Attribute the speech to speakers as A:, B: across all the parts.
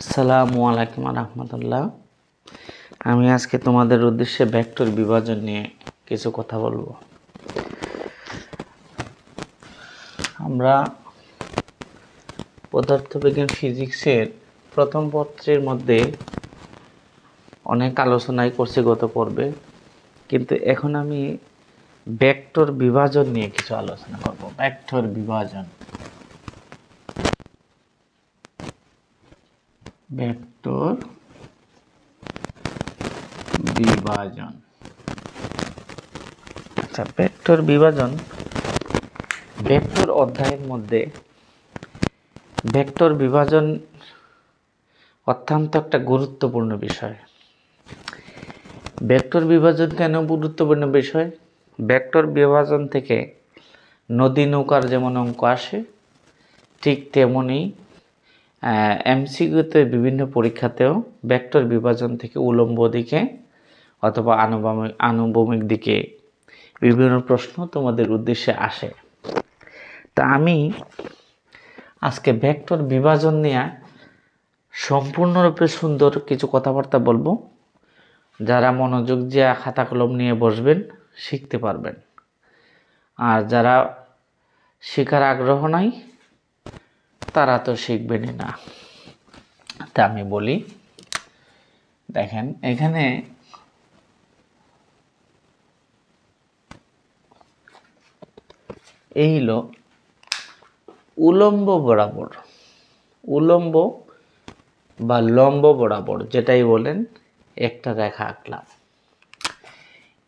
A: আসসালামু আলাইকুম রহমতুল্লাহ। আমি আজকে তোমাদের উদ্দেশ্যে ভেক্টর বিভাজন নিয়ে কিছু কথা বলবো। আমরা পদার্থবিজ্ঞান ফিজিক্সের প্রথম পত্রের মধ্যে অনেক আলোচনাই করছি গত পর্বে, কিন্তু এখন আমি ভেক্টর বিভাজন নিয়ে কিছু আলোচনা করব। ভেক্টর বিভাজন, ভেক্টর বিভাজন। আচ্ছা, ভেক্টর বিভাজন ভেক্টর অধ্যায়ের মধ্যে ভেক্টর বিভাজন অত্যন্ত একটা গুরুত্বপূর্ণ বিষয়। ভেক্টর বিভাজন কেন গুরুত্বপূর্ণ বিষয়? ভেক্টর বিভাজন থেকে নদী নৌকার যেমন অঙ্ক আসে, ঠিক তেমনি এমসিকিউতে বিভিন্ন পরীক্ষাতেও ভেক্টর বিভাজন থেকে উলম্ব দিকে অথবা আনুভূমিক দিকে বিভিন্ন প্রশ্ন তোমাদের উদ্দেশ্যে আসে। তা আমি আজকে ভেক্টর বিভাজন নিয়ে সম্পূর্ণরূপে সুন্দর কিছু কথাবার্তা বলবো। যারা মনোযোগ দিয়ে খাতা কলম নিয়ে বসবেন শিখতে পারবেন, আর যারা শেখার আগ্রহ নাই তারা তো শিখবেনই না। তা আমি বলি, দেখেন এখানে এই হলো উলম্ব বরাবর, উলম্ব বা লম্ব বরাবর যেটাই বলেন, একটা রেখা আঁকলাম।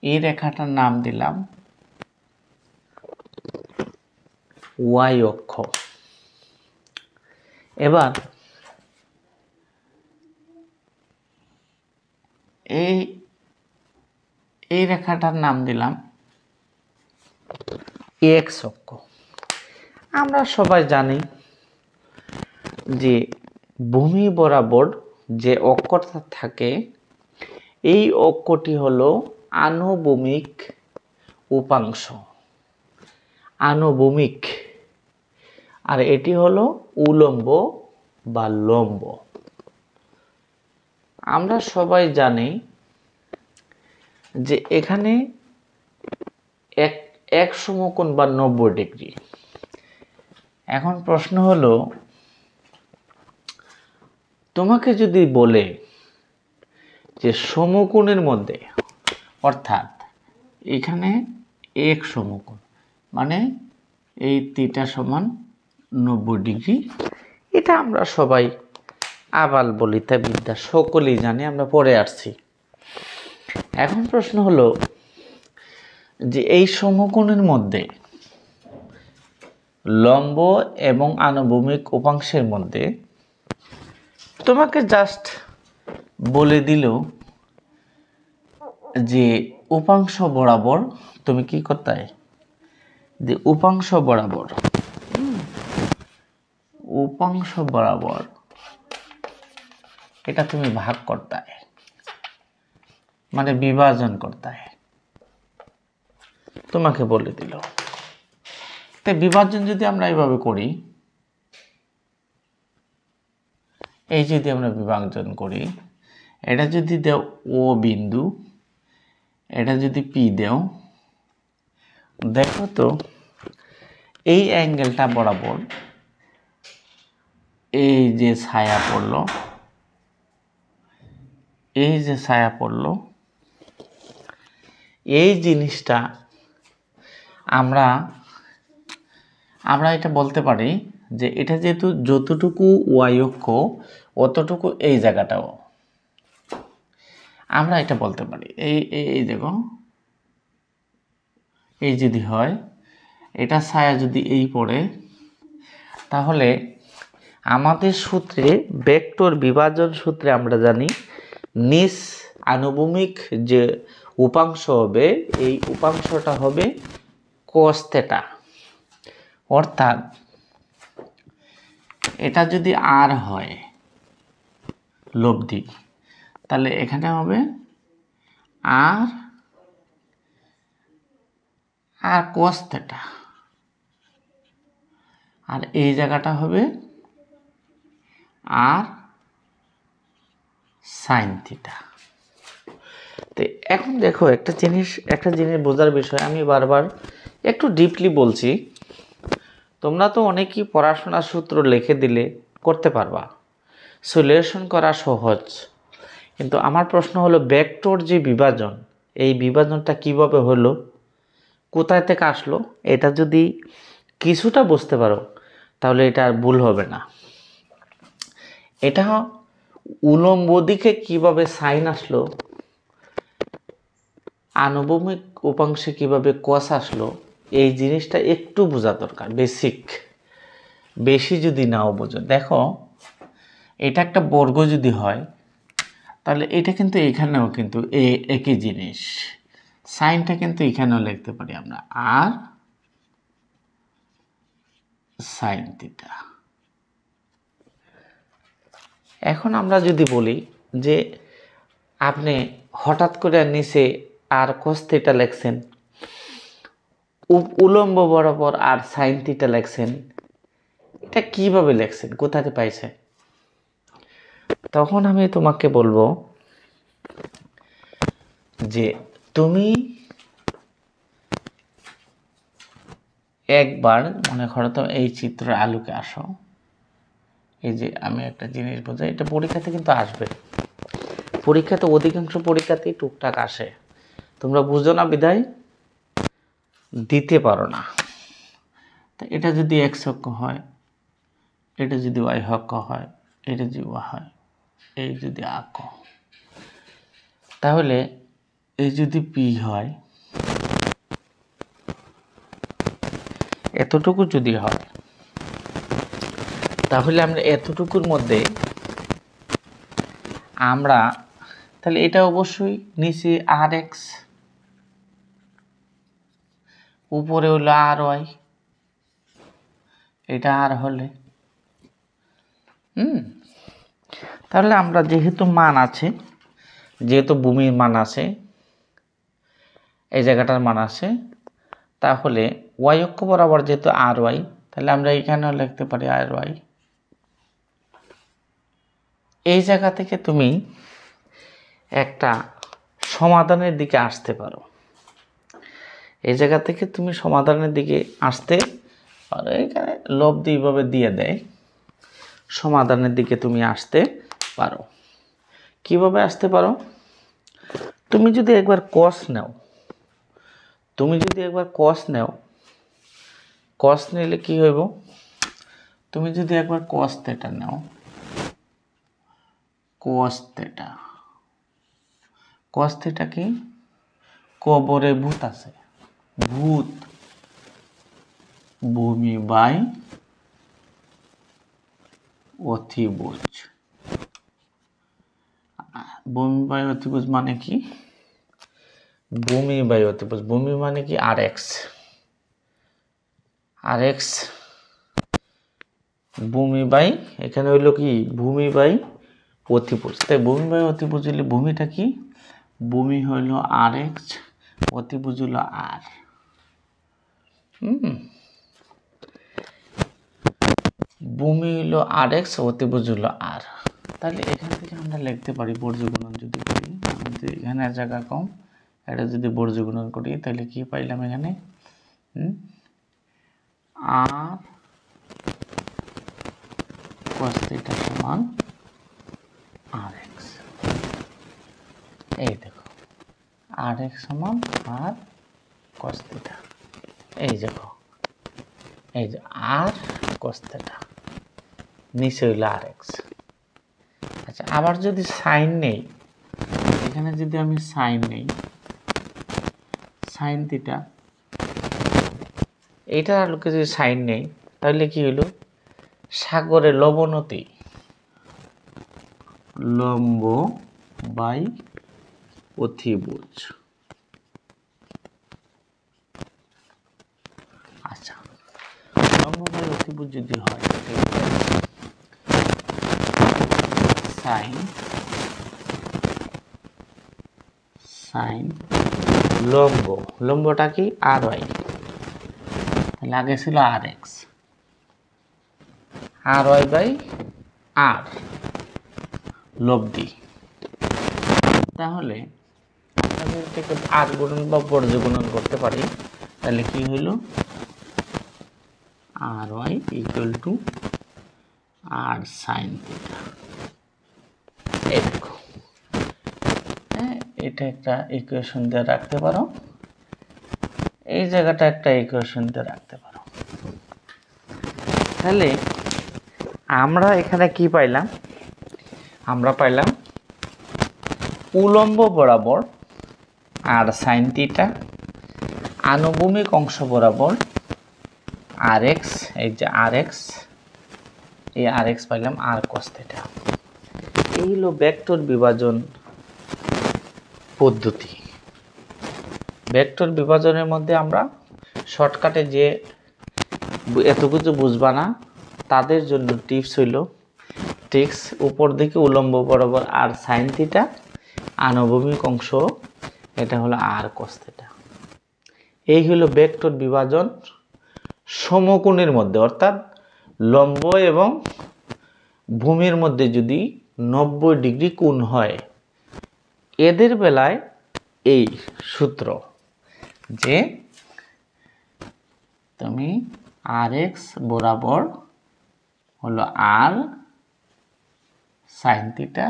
A: এই রেখাটার নাম দিলাম ওয়াই অক্ষ। এবার এই রেখাটার নাম দিলাম এক্স অক্ষ। আমরা সবাই জানি যে ভূমি বরাবর যে অক্ষটা থাকে এই অক্ষটি হলো আনুভূমিক উপাংশ, আনুভূমিক, আর এটি হলো উলম্ব বা লম্ব। আমরা সবাই জানি যে এখানে এক সমকোণ বা 90 ডিগ্রি। এখন প্রশ্ন হলো, তোমাকে যদি বলে যে সমকোণের মধ্যে, অর্থাৎ এখানে এক সমকোণ মানে এই থিটা সমান 90 ডিগ্রি, এটা আমরা সবাই আবাল বলিতা বিদ্যা সকলেই জানি, আমরা পড়ে আসছি। এখন প্রশ্ন হলো যে এই সমকোণের মধ্যে লম্ব এবং আনুভূমিক উপাংশের মধ্যে তোমাকে জাস্ট বলে দিল যে উপাংশ বরাবর তুমি কি করতে, যে উপাংশ বরাবর, উপাংশ বরাবর এটা তুমি ভাগ করতে, মানে বিভাজন করতে তোমাকে বলে দিল। তাই বিভাজন যদি আমরা এইভাবে করি, এই যদি আমরা বিভাজন করি, এটা যদি দেও ও বিন্দু, এটা যদি পি দেও, দেখো তো এই অ্যাঙ্গেলটা বরাবর এই যে ছায়া পড়লো, এই যে ছায়া পড়লো, এই জিনিসটা আমরা এটা বলতে পারি যে এটা যেহেতু যতটুকু ওয়াই অক্ষ অতটুকু এই জায়গাটাও, আমরা এটা বলতে পারি। এই দেখো, এই যদি হয়, এটা ছায়া যদি এই পড়ে, তাহলে আমাদের সূত্রে ভেক্টর বিভাজন সূত্রে আমরা জানি নিচ আনুভূমিক যে উপাংশ হবে, এই উপাংশটা হবে cos θ। অর্থাৎ এটা যদি আর হয় লব্ধি, তাহলে এখানে হবে আর cos θ, আর এই জায়গাটা হবে আর সাইন থিটা। তো এখন দেখো একটা জিনিস বোঝার বিষয়, আমি বারবার একটু ডিপলি বলছি। তোমরা তো অনেকেই পড়াশোনার সূত্র লিখে দিলে করতে পারবা, সলিউশন করা সহজ, কিন্তু আমার প্রশ্ন হলো ভেক্টর যে বিভাজন, এই বিভাজনটা কিভাবে হলো, কোথায় থেকে আসলো, এটা যদি কিছুটা বুঝতে পারো তাহলে এটা আর ভুল হবে না। এটা উলম্ব দিকে কিভাবে সাইন আসলো, আনুভূমিক উপাংশে কিভাবে কস আসলো, এই জিনিসটা একটু বোঝা দরকার, বেসিক। বেশি যদি নাও বোঝো, দেখো এটা একটা বর্গ যদি হয় তাহলে এটা কিন্তু এখানেও কিন্তু একই জিনিস, সাইনটা কিন্তু এখানেও লিখতে পারি আমরা আর সাইন থিটা। এখন আমরা যদি বলি যে আপনি হঠাৎ করে নিচে আর কস থিটা লেখছেন, উলম্ব বরাবর আর সাইন থিটা লেখছেন, এটা কিভাবে লেখছেন, কোথাতে পাইছেন? তখন আমি তোমাকে বলবো যে তুমি একবার মনে করো তো এই চিত্রের আলোকে আসো। এই যে আমি একটা জিনিস বোঝাই, এটা পরীক্ষাতে কিন্তু আসবে, পরীক্ষাতে অধিকাংশ পরীক্ষাতেই টুকটাক আসে, তোমরা বুঝো না বিধায় দিতে পারো না। তা এটা যদি এক্স অক্ষ হয়, এটা যদি ওয়াই অক্ষ হয়, এটা যদি ওয়াই হয়, এই যদি আঁক, তাহলে এই যদি পি হয়, এতটুকু যদি হয়, তাহলে আমরা এতটুকুর মধ্যে আমরা তাহলে এটা অবশ্যই নিচে আর এক্স, উপরে হলো আর ওয়াই, এটা আর হলে তাহলে আমরা যেহেতু মান আছে, যেহেতু ভূমির মান আছে, এই জায়গাটার মান আছে, তাহলে ওয়াই অক্ষ বরাবর যেহেতু আর ওয়াই, তাহলে আমরা এখানেও লিখতে পারি আর ওয়াই। এই জায়গা থেকে তুমি একটা সমাধানের দিকে আসতে পারো, এই জায়গা থেকে তুমি সমাধানের দিকে আসতে পারো। এখানে লব্ধ এইভাবে দিয়ে দেয়, সমাধানের দিকে তুমি আসতে পারো। কিভাবে আসতে পারো? তুমি যদি একবার কস নাও, কস নিলে কি হইব, তুমি যদি একবার কস থিটা নাও, কস থিটা কি কবরে ভূত আছে, ভূত ভূমি বাই অতিভুজ। ভূমি বাই অতিভুজ মানে কি? ভূমি বাই অতিভুজ, ভূমি মানে কি আর এক্স, ভূমি বাই, এখানে হইল কি ভূমি বাই অতিভুজ। তাই ভূমি বাই অতিভুজ হইলে ভূমিটা কি, ভূমি হইল আর এক্স, অতিভুজ হইল আর। ভূমি হইল আর এক্স, অতিভুজ হইল আর। তাহলে এখান থেকে আমরা লিখতে পারি বর্জ্য গুণন যদি করি, এখানে জায়গা কম, এটা যদি বর্জ্য গুণন করি তাহলে কি পাইলাম এখানে আর cos থিটা সমান আর এক্স। এই দেখো আর এক্স সমান আর cos থিটা, এই দেখো এই যে আর cos থিটা, নিচে হইল আর এক্স। আচ্ছা, আবার যদি সাইন নেই, এখানে যদি আমি সাইন নেই, সাইন থিটা, এইটার আলোকে যদি সাইন নেই তাহলে কি হইল, সাগরের লবণতি, লম্ব বাই অতিভুজ। আচ্ছা, লম্ব বাই অতিভুজ যদি হয় সাইন লম্বটা কি আর ওয়াই, তাহলে আগে ছিল আর এক্স, আর ওয়াই বাই আর লব্ধি, তাহলে আমি এটাকে আর গুণন বা বর্জ্য গুণন করতে পারি, তাহলে কি হইল আর Y equal to R sine theta. এই দেখো, হ্যাঁ, এটা একটা ইকুয়েশন দিয়ে রাখতে পারো, এই জায়গাটা একটা ইকুয়েশন দিয়ে রাখতে পারো। তাহলে আমরা এখানে কি পাইলাম? আমরা পাইলাম উলম্ব বরাবর আর সাইন থিটা, আনুভূমিক অংশ বরাবর আর এক্স, এই যে আর এক্স, এই আর এক্স পাইলাম আর কস থিটা। এই হলো ভেক্টর বিভাজন পদ্ধতি। ভেক্টর বিভাজনের মধ্যে আমরা শর্টকাটে যে এত কিছু বুঝবা না তাদের জন্য টিপস হইল, টিপস উপর দিকে উলম্ব বরাবর আর সাইন থিটা, আনুভূমিক অংশ এটা হলো আর কস থিটা। এই হলো ভেক্টর বিভাজন সমকোণের মধ্যে, অর্থাৎ লম্ব এবং ভূমির মধ্যে যদি 90 ডিগ্রি কোণ হয়, এদের বেলায় এই সূত্র যে তুমি আর এক্স বরাবর হলো আর সাইন থিটা,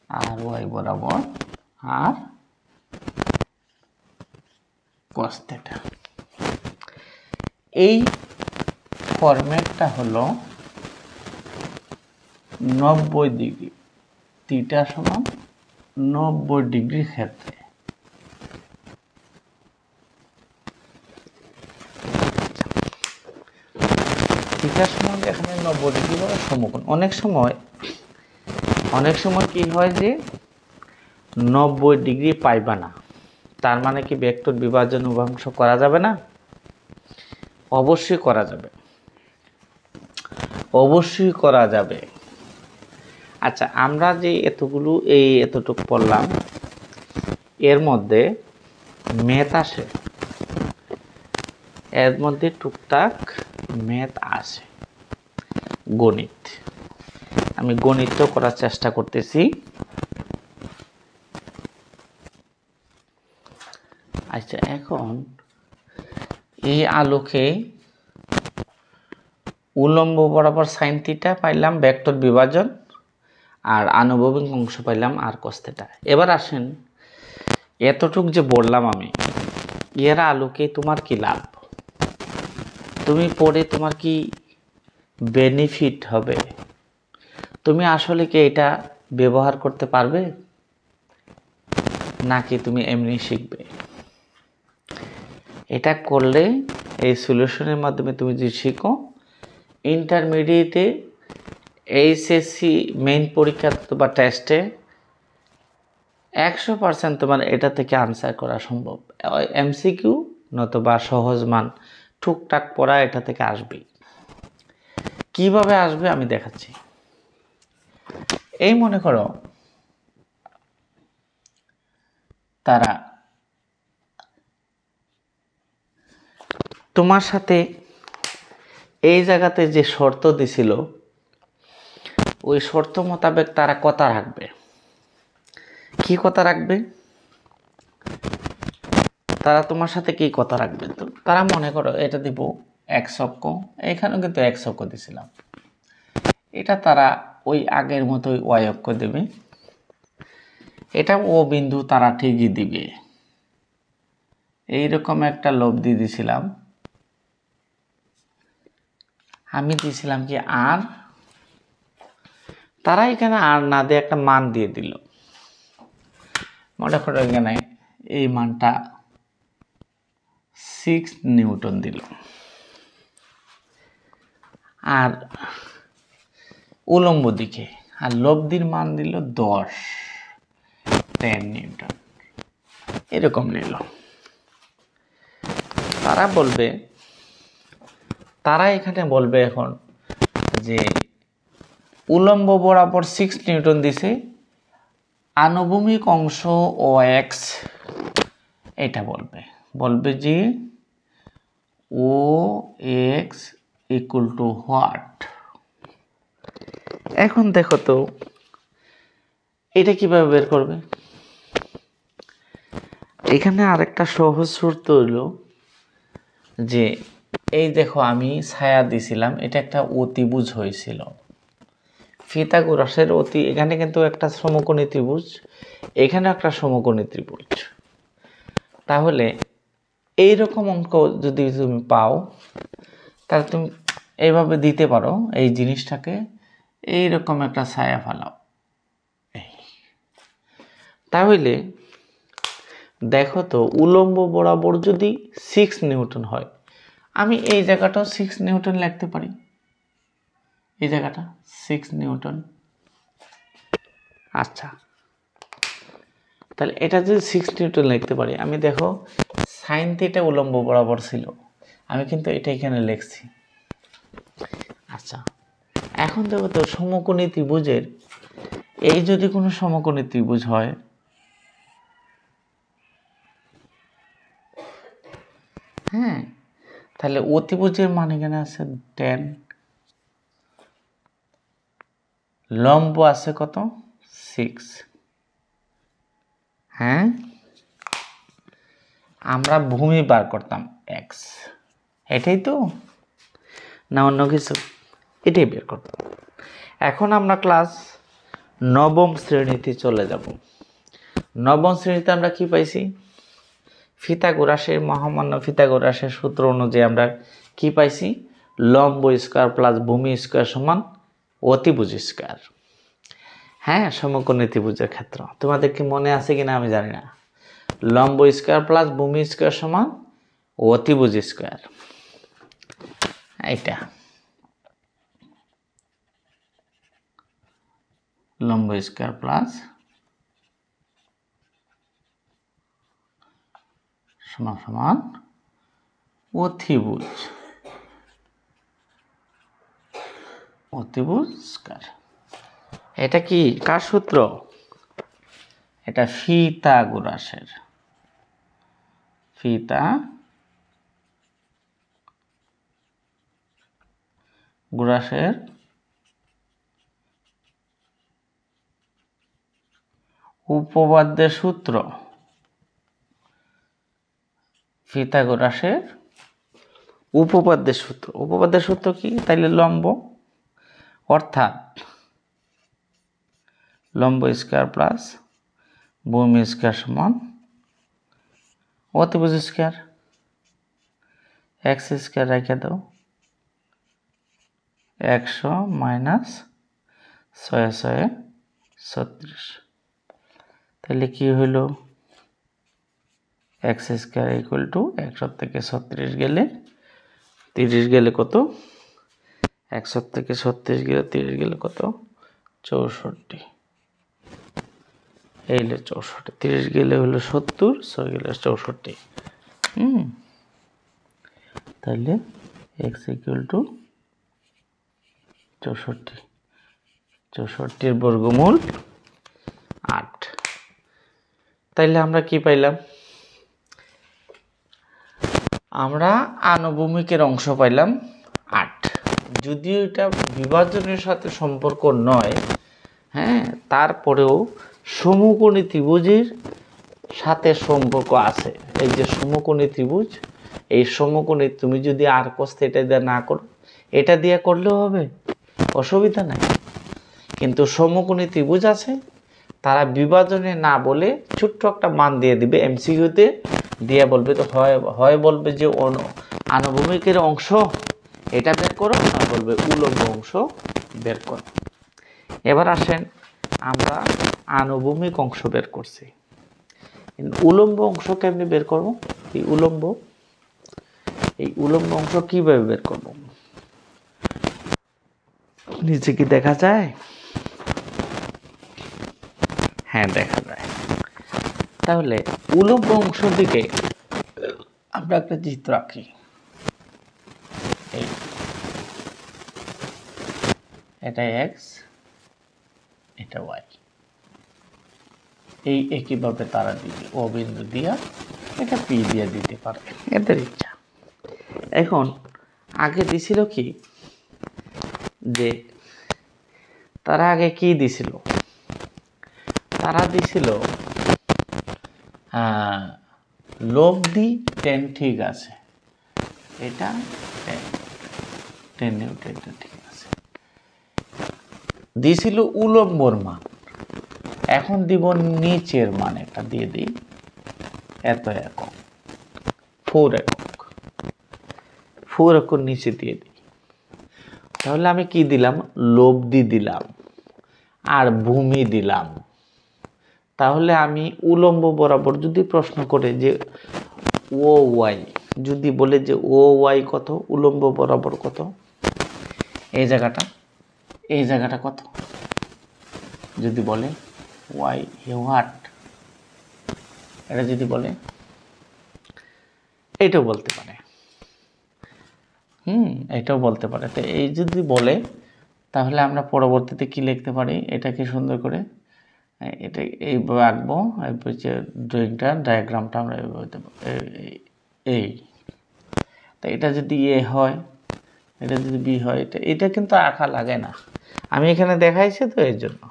A: আর ওয়াই বরাবর আর কস থিটা, এই ফরম্যাটটা হলো 90 ডিগ্রি, থিটা সমান 90 ডিগ্রির ক্ষেত্রে। থিটার সমান এখানে 90 ডিগ্রি বলে সমকোণ। অনেক সময় কি হয় যে 90 ডিগ্রি পাইবা না, তার মানে কি ভেক্টর বিভাজন উপাংশ করা যাবে না? অবশ্যই করা যাবে, অবশ্যই করা যাবে। আচ্ছা, আমরা যে এতটুকু পড়লাম, এর মধ্যে ম্যাথ আসে, এর মধ্যে টুকটাক ম্যাথ আসে, গণিত। আমি গণিত করার চেষ্টা করতেছি। আচ্ছা, এখন এই আলোকে উলম্ব বরাবর সাইন থিটা পাইলাম ভেক্টর বিভাজন, আর আনুভূমিক অংশ পাইলাম আর কস থিটা। এবার আসেন, এতটুক যে বললাম আমি, এর আলোকে তোমার কি লাভ? তুমি পড়ে তোমার কি বেনিফিট হবে? তুমি আসলে কি এটা ব্যবহার করতে পারবে, নাকি তুমি এমনি শিখবে? এটা করলে এই সলিউশনের মাধ্যমে তুমি যদি শিখো, ইন্টারমিডিয়েটে এইচএসসি মেইন পরীক্ষা বা টেস্টে 100% তোমার এটা থেকে আনসার করা সম্ভব। এমসিকিউ নতুবা সহজ মান টুকটাক পড়া এটা থেকে আসবে। কিভাবে আসবে আমি দেখাচ্ছি। এই মনে করো তারা তোমার সাথে এই জায়গাতে যে শর্ত দিছিল, ওই শর্ত মোতাবেক তারা কথা রাখবে। কি কথা রাখবে? তারা তোমার সাথে কি কথা রাখবে? তো তারা মনে করো এটা দিব x অক্ষ, এখানেও কিন্তু x অক্ষ দিছিলাম, এটা তারা ওই আগের মতোই y অক্ষ দেবে, এটা ও বিন্দু তারা ঠিকই দিবে। এইরকম একটা লব্ধি দিছিলাম, আমি দিছিলাম কি আর, তারা এখানে আর না দিয়ে একটা মান দিয়ে দিল। মনে করো এখানে এই মানটা 6 নিউটন দিল, আর উলম্ব দিকে আর লব্ধির মান দিল 10 নিউটন, এরকম নিল। তারা এখানে বলবে এখন যে উলম্ব বরাবর 6 নিউটন দিছে, আনুভূমিক অংশ ও এক্স, এটা বলবে যে ও এক্স ইকুয়াল টু হোয়াট। এখন দেখো তো এটা কিভাবে বের করবে? এখানে আরেকটা সহজ সূত্র হলো যে এই দেখো আমি ছায়া দিছিলাম, এটা একটা অতিভুজ হয়েছিল। পিথাগোরাসের এখানে কিন্তু একটা সমকোণী ত্রিভুজ, এখানে একটা সমকোণী ত্রিভুজ। তাহলে এইরকম অঙ্ক যদি তুমি পাও তাহলে তুমি এইভাবে দিতে পারো, এই জিনিসটাকে এইরকম একটা ছায়া ফেলাও। তাহলে দেখো তো উলম্ব বরাবর যদি 6 নিউটন হয়, আমি এই জায়গাটাও 6 নিউটন লিখতে পারি, এই জায়গাটা 6 নিউটন। আচ্ছা, তাহলে এটা যদি 6 নিউটন লিখতে পারি, আমি দেখো সাইন থিটা উলম্ব বরাবর ছিল, আমি কিন্তু এটা এখানে লিখছি। আচ্ছা, এখন দেখো তো সমকোণী ত্রিভুজের এই যদি কোনো সমকোণী ত্রিভুজ হয়, হ্যাঁ, তাহলে অতিভুজের মান এখানে আছে 10, লম্ব আছে কত 6। হ্যাঁ, আমরা ভূমি বার করতাম x, এটাই তো, না অন্য কিছু? এটাই বের করতাম। এখন আমরা ক্লাস নবম শ্রেণীতে চলে যাব। নবম শ্রেণীতে আমরা কি পাইছি? পিথাগোরাসের মহামান্য পিথাগোরাসের সূত্র অনুযায়ী আমরা কি পাইছি? লম্ব স্কয়ার প্লাস ভূমি স্কয়ার সমান অতিভুজ স্কয়ার। হ্যাঁ, সমকোণী ত্রিভুজের ক্ষেত্র তোমাদের কি মনে আছে কিনা আমি জানি না। লম্ব স্কয়ার প্লাস ভূমি স্কয়ার সমান অতিভুজ স্কয়ার। এইটা লম্ব স্কয়ার প্লাস সমান সমান অতিভুজ স্কয়ার। এটা কি কার সূত্র? এটা পিথাগোরাসের। পিথাগোরাসের উপপাদ্যের সূত্র। পিথাগোরাসের উপপাদ্যের সূত্র। উপপাদ্যের সূত্র কি? তাইলে লম্ব, অর্থাৎ লম্ব স্কয়ার প্লাস ভূমি স্কয়ার সমান অতিভুজ স্কয়ার। এক্স স্কয়ার রেখে দাও, 100 মাইনাস 6 36। তাহলে কি হইল? এক্স স্কয়ার ইকুয়াল টু 100 থেকে 36 গেলে 30 গেলে কত? 100 থেকে 36 গেলে 30 গেলে কত? 64। এই হলো 64। 30 গেলে হলো 70, 6 গেলে 64। তাহলে এক্স ইকুয়াল টু 64। 64 বর্গমূল 8। তাইলে আমরা কি পাইলাম? আমরা আনুভূমিকের অংশ পাইলাম 8। যদিও এটা বিভাজনের সাথে সম্পর্ক নয়, হ্যাঁ, তারপরেও সমকোণী ত্রিভুজের সাথে সম্পর্ক আছে। এই যে সমকোণী ত্রিভুজ, এই সমকোণী তুমি যদি আর cos θ এটা দিয়ে না করো, এটা দিয়ে করলেও হবে, অসুবিধা নাই। কিন্তু সমকোণী ত্রিভুজ আছে, তারা বিভাজনে না বলে ছোট্ট একটা মান দিয়ে দিবে এমসিকিউতে, দিয়ে বলবে তো হয় বলবে যে আনুভূমিকের অংশ এটা বের করো, আর বলবে উলম্ব অংশ বের করো। এবার আসেন আমরা আনুভূমিক অংশ বের করছি, উলম্ব অংশ কেমনে বের করব? এই উলম্ব অংশ কিভাবে বের করব? নিচে কি দেখা যায়? হ্যাঁ, দেখা যায়। তাহলে উলম্ব অংশ দিকে আমরা একটা চিত্র আঁকি। এটা এক্স, এটা ওয়াই। এই একইভাবে তারা দিবে, ও বিন্দু দিয়া, এটা পি দিয়ে দিতে পারে, এদের ইচ্ছা। এখন আগে দিছিল কি, যে তারা আগে কি দিছিল? তারা দিছিল লব্ধি 10 ঠিক আছে, এটা 10 নিউটন ঠিক আছে। দিছিল উলম্বর মান, এখন দিব নিচের মান, এটা দিয়ে দিই এত একক, 4 একক, 4 একক নিচে দিয়ে দিই। তাহলে আমি কি দিলাম? লব্ধি দিলাম আর ভূমি দিলাম। তাহলে আমি উলম্ব বরাবর যদি প্রশ্ন করে যে ও ওয়াই, যদি বলে যে ও ওয়াই কত, উলম্ব বরাবর কত, এই জায়গাটা কত, যদি বলে ওয়াই হোয়াট, এটা যদি বলে, এটাও বলতে পারে, এটাও বলতে পারে। তো এই যদি বলে, তাহলে আমরা পরবর্তীতে কি লিখতে পারি, এটাকে সুন্দর করে এটা এইভাবে আঁকবো, যে ড্রয়িংটা, ডায়াগ্রামটা আমরা এইভাবে দেবো, এই। তো এটা যদি এ হয়, এটা যদি বি হয়, এটা কিন্তু আঁকা লাগে না, আমি এখানে দেখাইছি তো এর জন্য।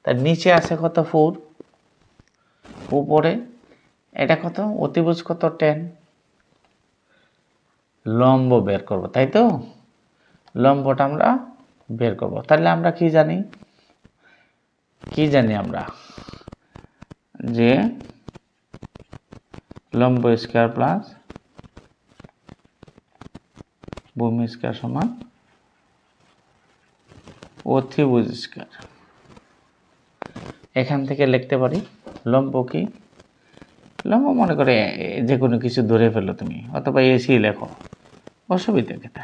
A: তার নিচে আছে কত 4, উপরে এটা কত, অতিভুজ কত 10, লম্ব বের করব, তাই তো? লম্বটা আমরা বের করব। তাহলে আমরা কি জানি আমরা, যে লম্ব স্কয়ার প্লাস ভূমি স্কয়ার সমান অতিভুজ স্কয়ার। এখান থেকে লিখতে পারি লম্ব কি, লম্ব মনে করে যে কোনো কিছু ধরে ফেলো তুমি, অথবা এসি লেখো, অসুবিধা কেটা।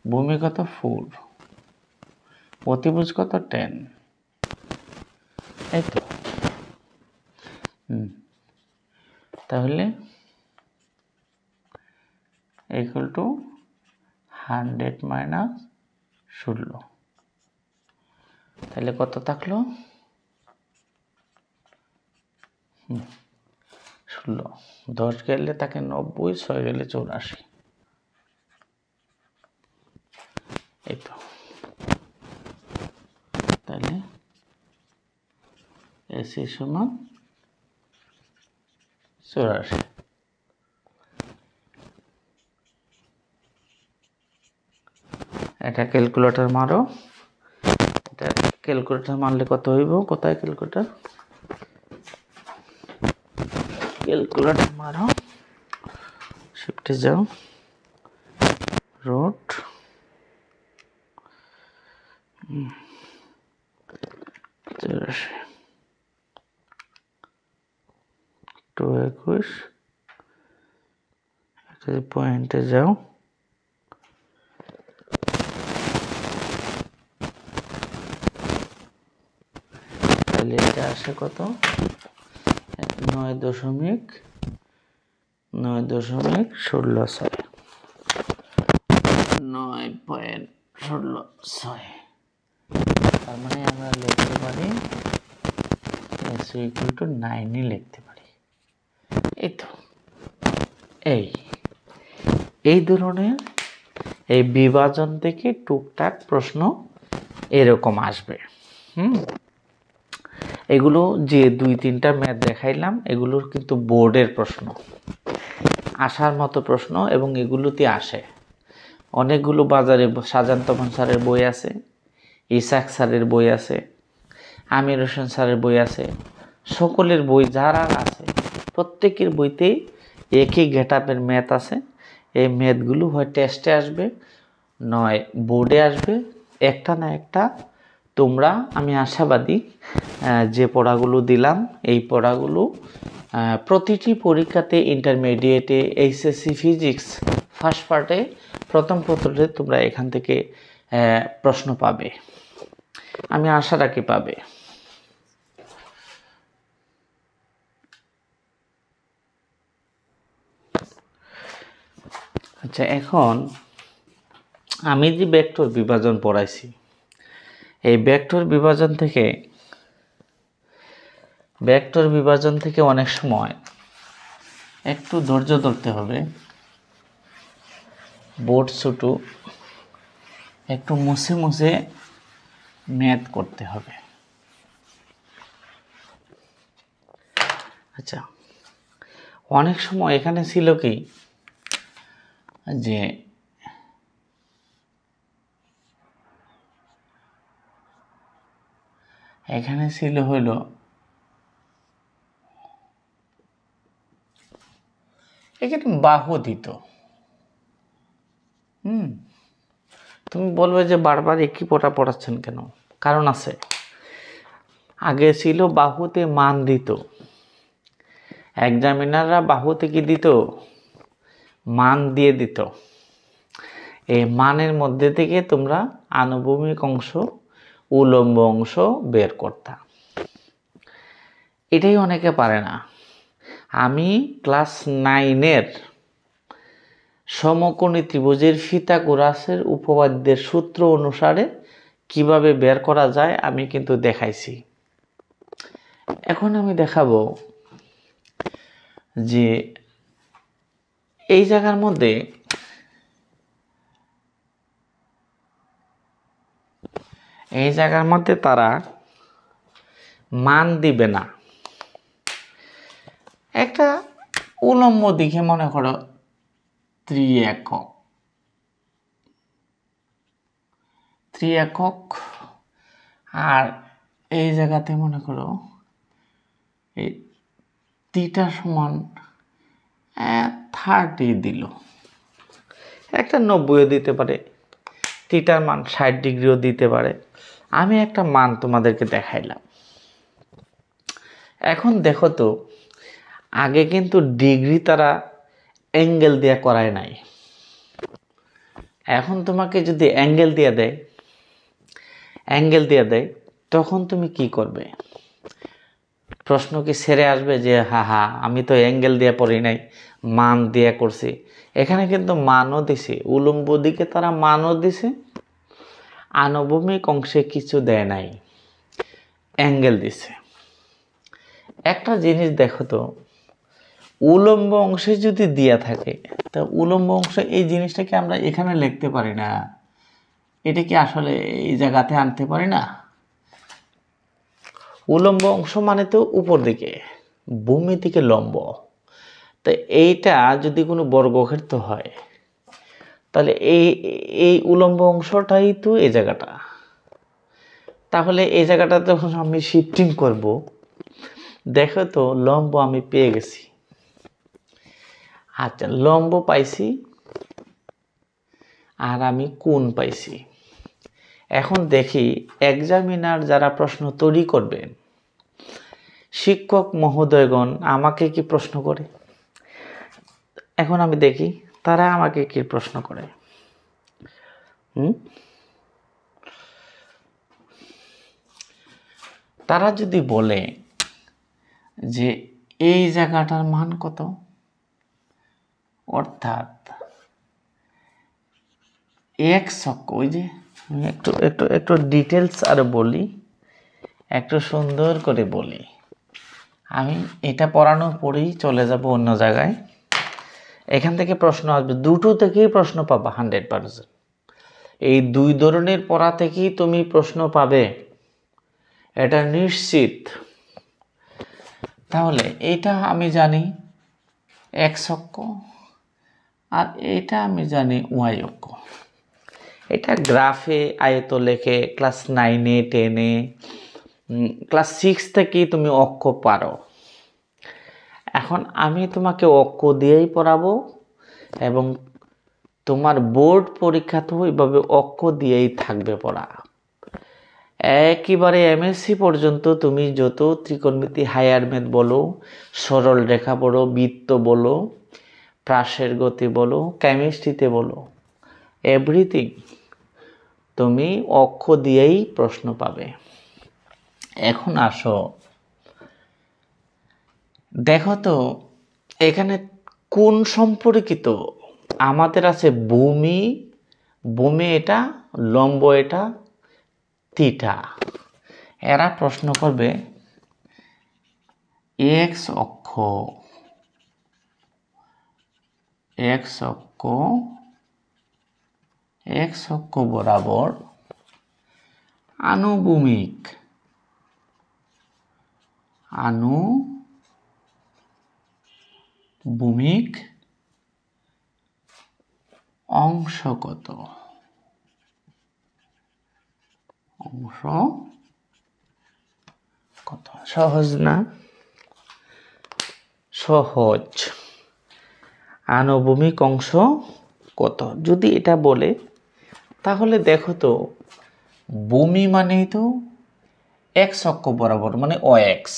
A: ভূমি কত 4, অতিভুজ কত 10, এই তো। তাহলে ইকুয়াল টু 100 মাইনাস 16, তাহলে কত থাকলো 16, 10 গেলে তাকে 90, 6 গেলে 84, এই তো। তাহলে এসি সমান 84। এটা ক্যালকুলেটর মারো, এটা ক্যালকুলেটর মারলে কত হইব, কোথায় ক্যালকুলেটর মারো, শিফটে যাও, রোড 84, 221, পয়েন্টে যাও, তাহলে এটা আসে কত, 9.16, 9.16। তার মানে আমরা লিখতে পারি s ইকুয়াল টু 9 লিখতে পারি। এই তো, এই ধরনের এই বিভাজন থেকে টুকটাক প্রশ্ন এরকম আসবে। এগুলো যে 2-3টা ম্যাথ দেখাইলাম, এগুলোর কিন্তু বোর্ডের প্রশ্ন, আসার মতো প্রশ্ন, এবং এগুলোতে আসে। অনেকগুলো বাজারে শাহজাহান তপন স্যারের বই আছে, ইসাক স্যারের বই আছে, আমির হোসেন স্যারের বই আছে, সকলের বই যারা আছে প্রত্যেকের বইতেই একই গেটআপের ম্যাথ আছে। এই ম্যাথগুলো হয় টেস্টে আসবে, নয় বোর্ডে আসবে, একটা না একটা তোমরা, আমি আশাবাদী, যে পড়াগুলো দিলাম এই পড়াগুলো প্রতিটি পরীক্ষাতে, ইন্টারমিডিয়েটে, এইচএসসি ফিজিক্স ফার্স্ট পার্টে, প্রথম পত্রে তোমরা এখান থেকে প্রশ্ন পাবে, আমি আশা রাখি পাবে। আচ্ছা, এখন আমি যে ভেক্টর বিভাজন পড়াইছি, এই ভেক্টর বিভাজন থেকে অনেক সময় একটু ধৈর্য ধরতে হবে, বোর্ড ছোট, একটু মুছে ম্যাথ করতে হবে। আচ্ছা, অনেক সময় এখানে ছিল কি যে এখানে ছিল হইল এখানে বাহু দিত। তুমি বলবে যে বারবার একই পড়া পড়াচ্ছেন কেন? কারণ আছে। আগে ছিল বাহুতে মান দিত, এক্সামিনাররা বাহুতে কি দিত? মান দিয়ে দিত। এই মানের মধ্যে থেকে তোমরা আনুভূমিক অংশ, উলম্ব অংশ বের করতা। এটাই অনেকে পারে না। আমি ক্লাস 9-এর সমকোণী ত্রিভুজের ফিথাগোরাসের উপপাদ্যের সূত্র অনুসারে কিভাবে বের করা যায় আমি কিন্তু দেখাইছি। এখন আমি দেখাবো যে এই জায়গার মধ্যে তারা মান দিবে না। একটা উলম্ব দিকে মনে করো ত্রিএকক, আর এই জায়গাতে মনে করো এই থিটা সমান 30 দিল। একটা 90ও দিতে পারে, থিটার মান 60 ডিগ্রিও দিতে পারে। আমি একটা মান তোমাদেরকে দেখাইলাম। এখন দেখো তো, আগে কিন্তু ডিগ্রি তারা অ্যাঙ্গেল দিয়ে করায় নাই। এখন তোমাকে যদি অ্যাঙ্গেল দিয়ে দেয় তখন তুমি কি করবে? প্রশ্ন কি ছেড়ে আসবে যে হা আমি তো অ্যাঙ্গেল দিয়ে পড়ি নাই, মান দিয়ে করছি? এখানে কিন্তু মানও দিছে, উলম্ব দিকে তারা মানও দিছে, আনুভূমিক অংশে কিছু দেয় নাই, অ্যাঙ্গেল দিছে। একটা জিনিস দেখো তো, উলম্ব অংশে যদি দেয়া থাকে তা উলম্ব অংশে এই জিনিসটাকে আমরা এখানে লিখতে পারি না? এটা কি আসলে এই জায়গাতে আনতে পারি না? উলম্ব অংশ মানে তো উপর দিকে, ভূমি থেকে লম্ব। তো এইটা যদি কোনো বর্গক্ষেত্র হয় তাহলে এই উলম্ব অংশটাই তো এই জায়গাটা। তাহলে এই জায়গাটা যখন আমি শিফটিং করব, দেখো তো লম্ব আমি পেয়ে গেছি। আচ্ছা, লম্ব পাইছি আর আমি কোণ পাইছি। এখন দেখি এক্সামিনার যারা প্রশ্ন তৈরি করবেন, শিক্ষক মহোদয়গণ আমাকে কি প্রশ্ন করে। এখন আমি দেখি তারা আমাকে কি প্রশ্ন করে। তারা যদি বলে যে এই জায়গাটার মান কত, অর্থাৎ এক্স অক্ষ, ওই যে একটু ডিটেলস আরো বলি, একটু সুন্দর করে বলি। আমি এটা পড়ানোর পরেই চলে যাব অন্য জায়গায়। এখান থেকে প্রশ্ন আসবে, দুটো থেকেই প্রশ্ন পাবা 100%। এই দুই ধরনের পড়া থেকেই তুমি প্রশ্ন পাবে, এটা নিশ্চিত। তাহলে এটা আমি জানি এক্স অক্ষ, আর এটা আমি জানি ওয়াই অক্ষ। এটা গ্রাফে আয়ত লেখে ক্লাস 9-এ 10-এ ক্লাস 6 থেকেই তুমি অক্ষ পারো। এখন আমি তোমাকে অক্ষ দিয়েই পড়াবো এবং তোমার বোর্ড পরীক্ষাতেও এইভাবে অক্ষ দিয়েই থাকবে পড়া। একেবারে এমএসসি পর্যন্ত তুমি যত ত্রিকোণমিতি, হায়ার ম্যাথ বলো, সরল রেখা বলো, বৃত্ত বলো, প্রাসের গতি বলো, কেমিস্ট্রিতে বলো, এভরিথিং তুমি অক্ষ দিয়েই প্রশ্ন পাবে। এখন আসো, দেখো তো এখানে কোন সম্পর্কিত? আমাদের আছে ভূমি এটা, লম্ব এটা, থিটা। এরা প্রশ্ন করবে এক্স অক্ষ বরাবর আনুভূমিক ভূমিক অংশ কত? অংশ কত? সহজ না? সহজ। আনুভূমিক অংশ কত যদি এটা বলে, তাহলে দেখো তো ভূমি মানেই তো এক্স অক্ষ বরাবর, মানে ও এক্স,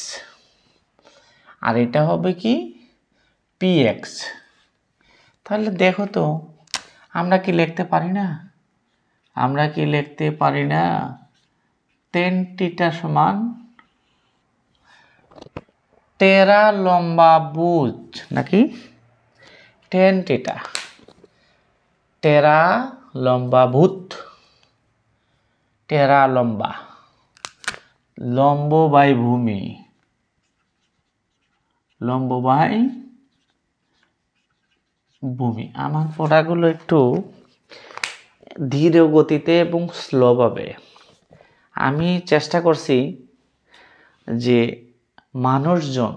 A: আর এটা হবে কি পি এক্স। তাহলে দেখো তো আমরা কি লিখতে পারি না? আমরা কি লিখতে পারি না টেন থিটা সমান টেরা লম্বা ভুজ, নাকি টেন থিটা টেরা লম্বা ভূত, টেরা লম্বা, লম্ব বাই ভূমি, লম্ব বাই ভূমি। আমার পড়াগুলো একটু ধীর গতিতে এবং স্লোভাবে, আমি চেষ্টা করছি যে মানুষজন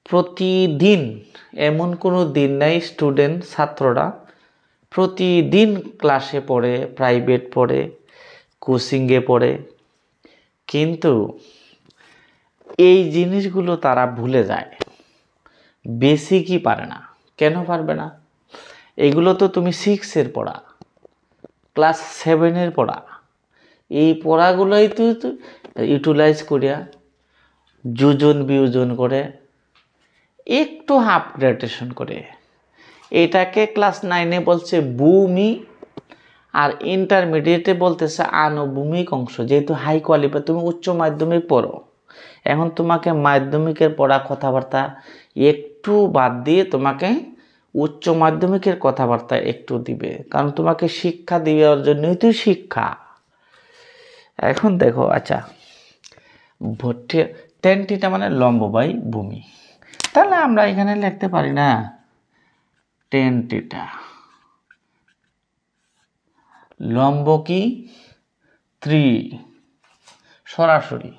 A: প্রতিদিন, এমন কোনো দিন নাই স্টুডেন্ট ছাত্ররা প্রতিদিন ক্লাসে পড়ে, প্রাইভেট পড়ে, কোচিংয়ে পড়ে, কিন্তু এই জিনিসগুলো তারা ভুলে যায়, বেসিকই পারে না। কেন পারবে না? এগুলো তো তুমি 6-এর পড়া, ক্লাস 7-এর পড়া, এই পড়াগুলোই তো ইউটিলাইজ করিয়া যোজন বিয়োজন করে একটু আপগ্রেডেশন করে এটাকে ক্লাস 9-এ বলছে ভূমি, আর ইন্টারমিডিয়েটে বলতেছে আনুভূমিক অংশ। যেহেতু হাই কোয়ালিফাই, তুমি উচ্চ মাধ্যমিক পড়ো, এখন তোমাকে মাধ্যমিকের পড়া কথাবার্তা একটু বাদ দিয়ে তোমাকে উচ্চ মাধ্যমিকের কথাবার্তা একটু দিবে, কারণ তোমাকে শিক্ষা দেওয়ার জন্যই তো শিক্ষা। এখন দেখো, আচ্ছা টেন থিটা মানে লম্ব বাই ভূমি, তাহলে আমরা এখানে লিখতে পারি না টেন থিটা লম্ব কি 3, সরাসরি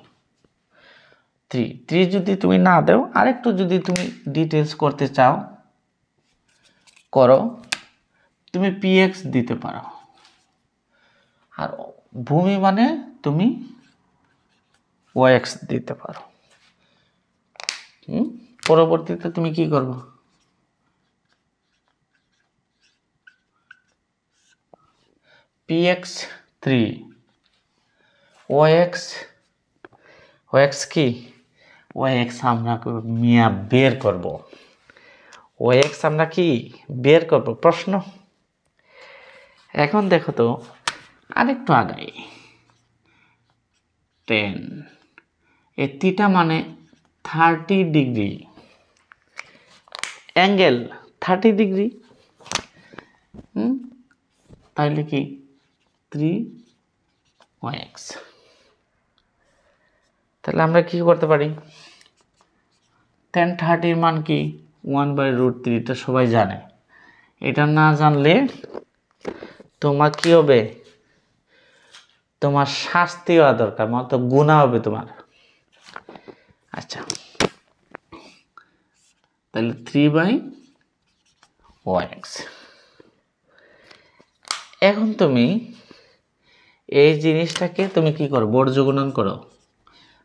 A: 3 যদি তুমি না দাও, আরেকটু যদি তুমি ডিটেলস করতে চাও করো, তুমি পিএক্স দিতে পারো, আর ভূমি মানে তুমি ওএক্স দিতে পারো। পরবর্তীতে তুমি কি করবে? পিএক্স 3, ওএক্স কি? ওএক্স আমরা মিয়া বের করব, ওএক্স আমরা কি বের করব প্রশ্ন। এখন দেখো তো আরেকটু আগাই, 10 এই থিটা মানে 30 ডিগ্রি, অ্যাঙ্গেল 30 ডিগ্রি, তাহলে কি 3OX। তাহলে আমরা কি করতে পারি? tan 30 মান কি 1/√3, এটা সবাই জানে। এটা না জানলে তোমার কি হবে? তোমার শাস্তি হওয়া দরকার, মানে তো গুনাহ হবে তোমার। আচ্ছা, তাহলে 3/OX। এখন তুমি এই জিনিসটাকে তুমি কি করো? বর্জ্য গুণন করো,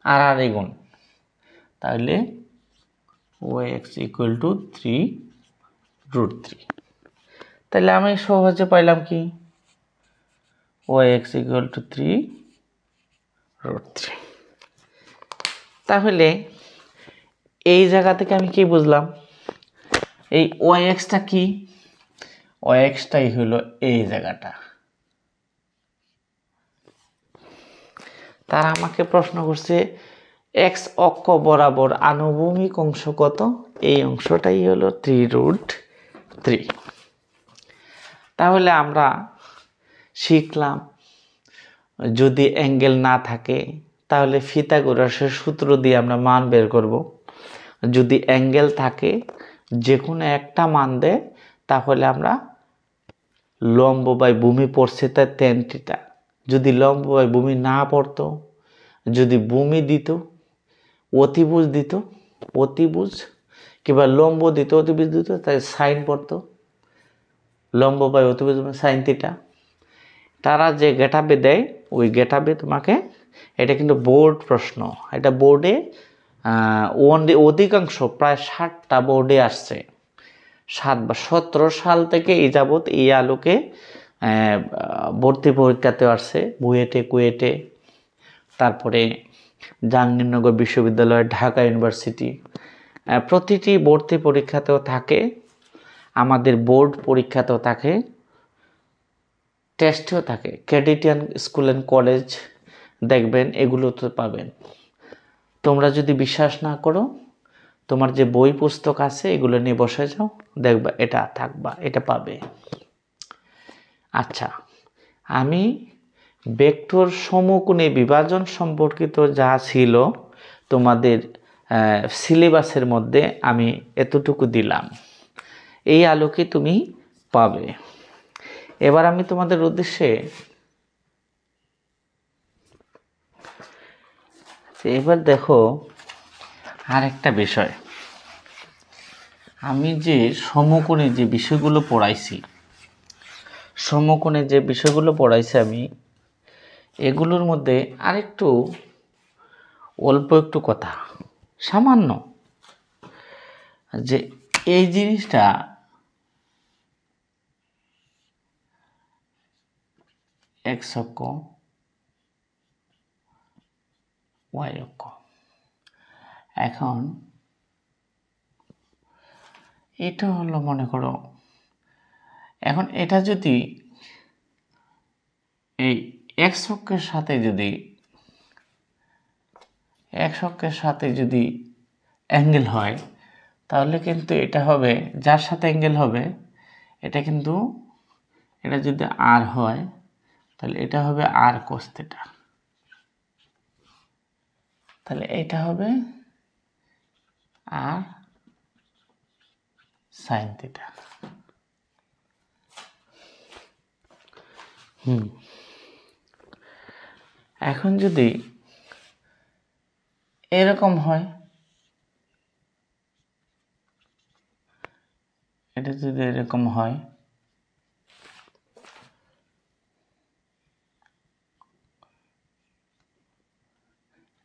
A: আর গুণ, তাহলে OX = 3√3। তাহলে আমি সহজে পাইলাম কি OX = 3√3। তাহলে এই জায়গা থেকে আমি কি বুঝলাম? এই OXটা কি? OXটাই হলো এই জায়গাটা। তারা আমাকে প্রশ্ন করছে এক্স অক্ষ বরাবর আনুভূমিক অংশ কত? এই অংশটাই হলো 3√3। তাহলে আমরা শিখলাম যদি অ্যাঙ্গেল না থাকে তাহলে পিথাগোরাসের সূত্র দিয়ে আমরা মান বের করব। যদি অ্যাঙ্গেল থাকে, যে কোনো একটা মান দেয়, তাহলে আমরা লম্ব বাই ভূমি পড়ছে তার tan থিটা। যদি লম্ব বাই ভূমি না পড়তো, যদি ভূমি দিত, অতিভুজ দিত, অতিভুজ কিংবা লম্ব দিত অতিভুজ দিত, তাই সাইন পড়তো, লম্ব বাই অতিভুজ সাইন থিটা। তারা যে গেটাপে দেয় ওই গেটাপে তোমাকে, এটা কিন্তু বোর্ড প্রশ্ন, এটা বোর্ডে অধিকাংশ প্রায় 60টা বোর্ডে আসছে। 7 বা 17 সাল থেকে এই যাবৎ এই আলোকে ভর্তি পরীক্ষাতে আসছে, বুয়েটে, কুয়েটে, তারপরে জাহাঙ্গীরনগর বিশ্ববিদ্যালয়, ঢাকা ইউনিভার্সিটি, প্রতিটি ভর্তি পরীক্ষাতেও থাকে, আমাদের বোর্ড পরীক্ষাতেও থাকে, টেস্টেও থাকে। ক্যাডেটিয়ান স্কুল অ্যান্ড কলেজ দেখবেন, এগুলো তো পাবেন। তোমরা যদি বিশ্বাস না করো, তোমার যে বই পুস্তক আছে এগুলো নিয়ে বসে যাও, দেখবা এটা থাকবা, এটা পাবে। আচ্ছা, আমি ভেক্টর সমকোণী বিভাজন সম্পর্কিত যা ছিল তোমাদের সিলেবাসের মধ্যে আমি এতটুকু দিলাম, এই আলোকে তুমি পাবে। এবার আমি তোমাদের উদ্দেশ্যে এবার দেখো আরেকটা বিষয়, আমি যে সমকোণে যে বিষয়গুলো পড়াইছি, সমকোণে যে বিষয়গুলো পড়াইছি আমি, এগুলোর মধ্যে আরেকটু অল্প একটু কথা, সামান্য, যে এই জিনিসটা এক্স অক্ষ, ওয়াই অক্ষ। এখন এটা হলো, মনে করো এখন এটা যদি এই এক্স অক্ষের সাথে যদি অ্যাঙ্গেল হয়, তাহলে কিন্তু এটা হবে, যার সাথে অ্যাঙ্গেল হবে এটা কিন্তু, এটা যদি আর হয় তাহলে এটা হবে আর cos থিটা, তাহলে এটা হবে আর সাইন থিটা। এখন যদি এরকম হয়, এটা যদি এরকম হয়,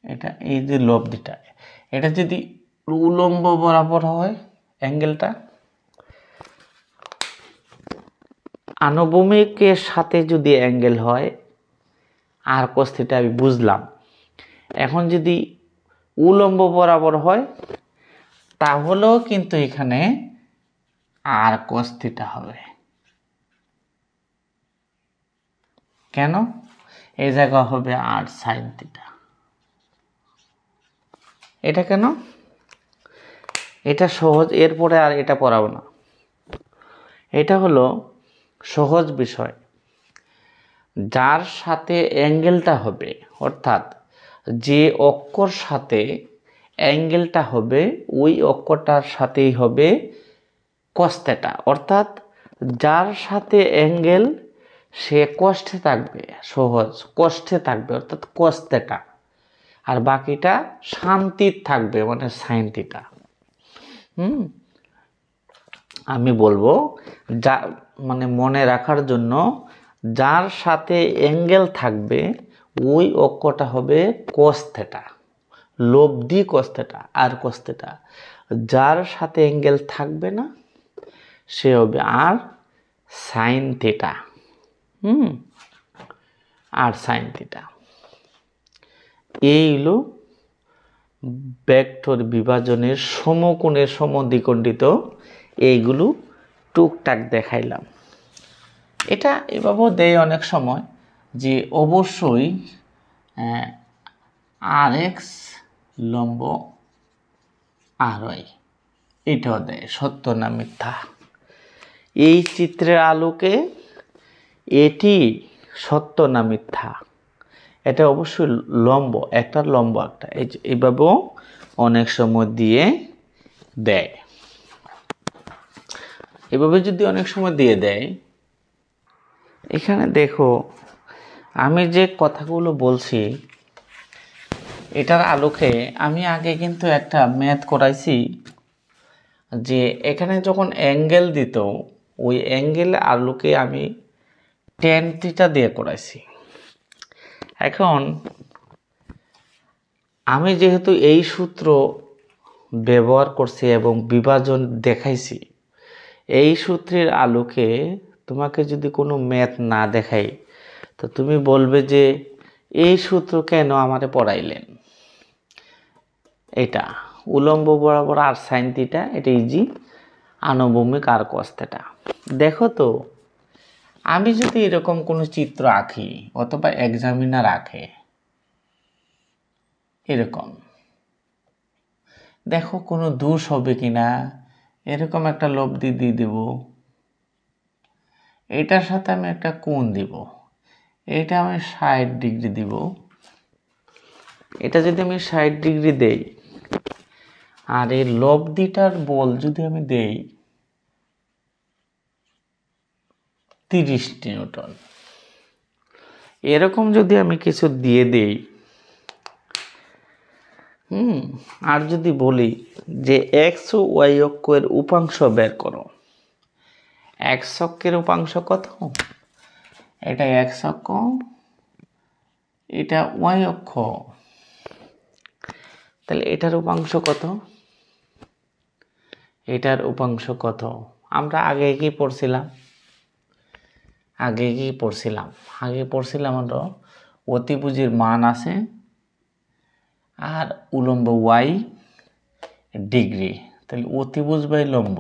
A: এটা এই যে লব্ধিটা, এটা যদি উলম্ব বরাবর হয় অ্যাঙ্গেলটা, আনুভূমিকের সাথে যদি অ্যাঙ্গেল হয় আর cos থিটা আমি বুঝলাম। এখন যদি উলম্ব বরাবর হয় তাহলেও কিন্তু এখানে আর cos থিটা হবে। কেন? এই জায়গা হবে আর সাইন থিটা। এটা কেন? এটা সহজ, এরপরে আর এটা পড়াবো না। এটা হলো সহজ বিষয়, যার সাথে অ্যাঙ্গেলটা হবে, অর্থাৎ যে অক্ষর সাথে অ্যাঙ্গেলটা হবে ওই অক্ষরটার সাথেই হবে cos থিটা, অর্থাৎ যার সাথে অ্যাঙ্গেল সে কষ্টে থাকবে, সহজ কষ্টে থাকবে, অর্থাৎ cos থিটা, আর বাকিটা শান্তির থাকবে, মানে সাইন থিটা। আমি বলবো, যা মানে মনে রাখার জন্য, যার সাথে অ্যাঙ্গেল থাকবে ওই অক্ষটা হবে cos থিটা, লব্ধি cos থিটা আর cos থিটা। যার সাথে অ্যাঙ্গেল থাকবে না সে হবে আর সাইন থিটা। আর সাইন থিটা। এই হলো ভেক্টর বিভাজনের সমকোণের সমদ্বিখণ্ডিত, এইগুলো টুকটাক দেখাইলাম। এটা এভাবেও দেয় অনেক সময় যে অবশ্যই আর এক্স লম্ব আর ওয়াই, এটাও দেয়, সত্য না মিথ্যা। এই চিত্রের আলোকে এটি সত্য না মিথ্যা, এটা অবশ্যই লম্ব, একটা লম্ব একটা, এইভাবেও অনেক সময় দিয়ে দেয়। এভাবে যদি অনেক সময় দিয়ে দেয়, এখানে দেখো আমি যে কথাগুলো বলছি এটার আলোকে আমি আগে কিন্তু একটা ম্যাথ করাইছি, যে এখানে যখন অ্যাঙ্গেল দিত ওই অ্যাঙ্গেল আলোকে আমি tan থিটা দিয়ে করাইছি। এখন আমি যেহেতু এই সূত্র ব্যবহার করছি এবং বিভাজন দেখাইছি, এই সূত্রের আলোকে তোমাকে যদি কোনো ম্যাথ না দেখাই তো তুমি বলবে যে এই সূত্র কেন আমারে পড়াইলেন। এটা উলম্ব বরাবর আর সাইন থিটা, এটা ইজি, আনুভূমিক আর কস থিটা। দেখো তো আমি যদি এরকম কোনো চিত্র আঁকি অথবা এক্সামিনার আঁকে এরকম, দেখো কোনো দোষ হবে কিনা, এরকম একটা লব্ধি দিয়ে দেব, এটার সাথে আমি একটা কোণ দিব, এটা আমি 60 ডিগ্রি দিব। এটা যদি আমি 60 ডিগ্রি দেই আর এই লব্ধিটার বল যদি আমি দেই 30 নিউটন, এরকম যদি আমি কিছু দিয়ে দেই, আর যদি বলি যে এক্স ও ওয়াই অক্ষের উপাংশ বের করো, এক্স অক্ষের উপাংশ কত, এটা এক্স অক্ষ, এটা ওয়াই অক্ষ, তাহলে এটার উপাংশ কত, এটার উপাংশ কত। আমরা আগে কি পড়ছিলাম, আগে পড়ছিলাম আমরা অতিভুজের মান আছে আর উলম্ব ওয়াই ডিগ্রি, তাহলে অতিভুজ বাই লম্ব,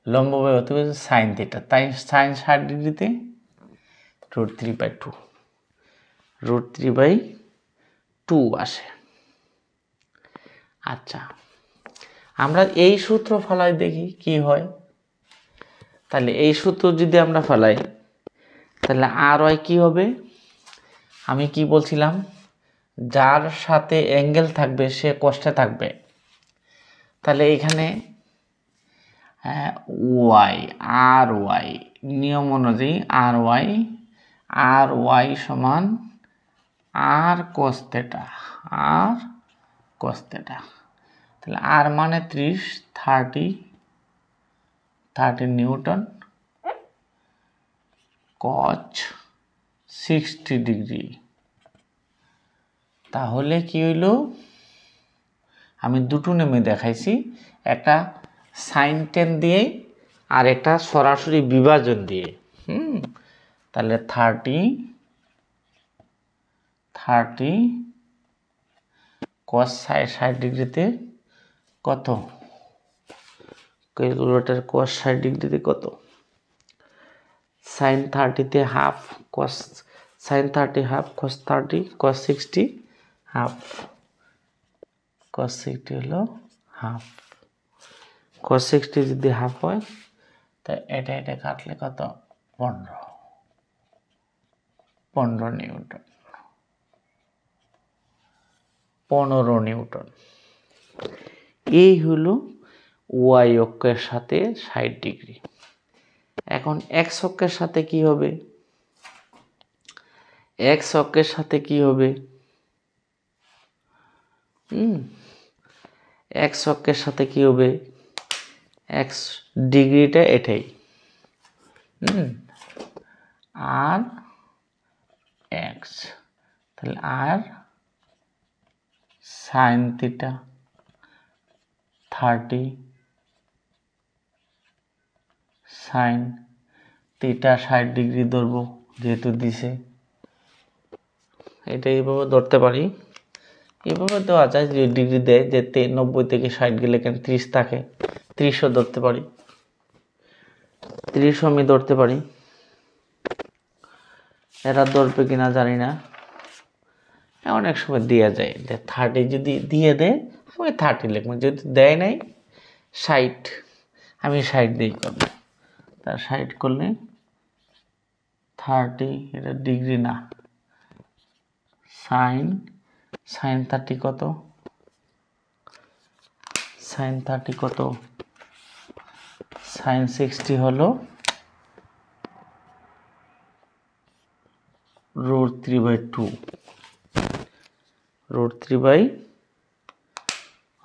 A: লম্ব বাই অতিভুজ সাইন থিটা, তাই সাইন 60 ডিগ্রিতে √3/2, √3/2 আসে। আচ্ছা, আমরা এই সূত্র ফেলাই দেখি কি হয়। তাহলে এই সূত্র যদি আমরা ফেলাই তাহলে আর ওয়াই কি হবে, আমি কি বলছিলাম, যার সাথে অ্যাঙ্গেল থাকবে সে কষ্টে থাকবে। তাহলে এখানে ওয়াই আর ওয়াই নিয়ম অনুযায়ী আর ওয়াই সমান আর কস থিটা, তাহলে আর মানে 30 নিউটন, কচ 60 ডিগ্রি। তাহলে কি হইল, আমি দুটো নেমে দেখাইছি, একটা সাইন টেন দিয়ে আর একটা সরাসরি বিভাজন দিয়ে। তাহলে 30 কস 60 ডিগ্রিতে কত, ক্যালকুলেটর কস 60 ডিগ্রিতে কত, সাইন 30তে half, cos sine 30 half, cos 30, cos 60 half, cos 60 হলো হাফ, কস 60 যদি হাফ হয় তা এটা কাটলে কত, 15 নিউটন, 15 নিউটন। এই হলো ওয়াই অক্ষের সাথে 60 ডিগ্রি। এখন এক্স অক্ষের সাথে কি হবে, এক্স অক্ষের সাথে কি হবে, এক্স অক্ষের সাথে কি হবে, এক্স ডিগ্রিটা এটাই, আর এক্স, তাহলে R sine theta 30 sine theta 60 degree ধরবো যেহেতু দিছে, এটা এইভাবে ধরতে পারি, এভাবে দেওয়া যায় যে ডিগ্রি দেয় যে 90 থেকে 60 গেলে কেন 30 থাকে, 30ও ধরতে পারি, 30 আমি ধরতে পারি, এরা ধরবে কিনা জানি না, অনেক সময় দেওয়া যায় যে 30 যদি দিয়ে দেয় আমি 30 লিখবো, যদি দেয় নাই 60 আমি 60 দিই করবো, তার 60 করলে 30, এটা ডিগ্রি না, সাইন 30 কত, সাইন 30 কত, সাইন 60 হলো √3/2,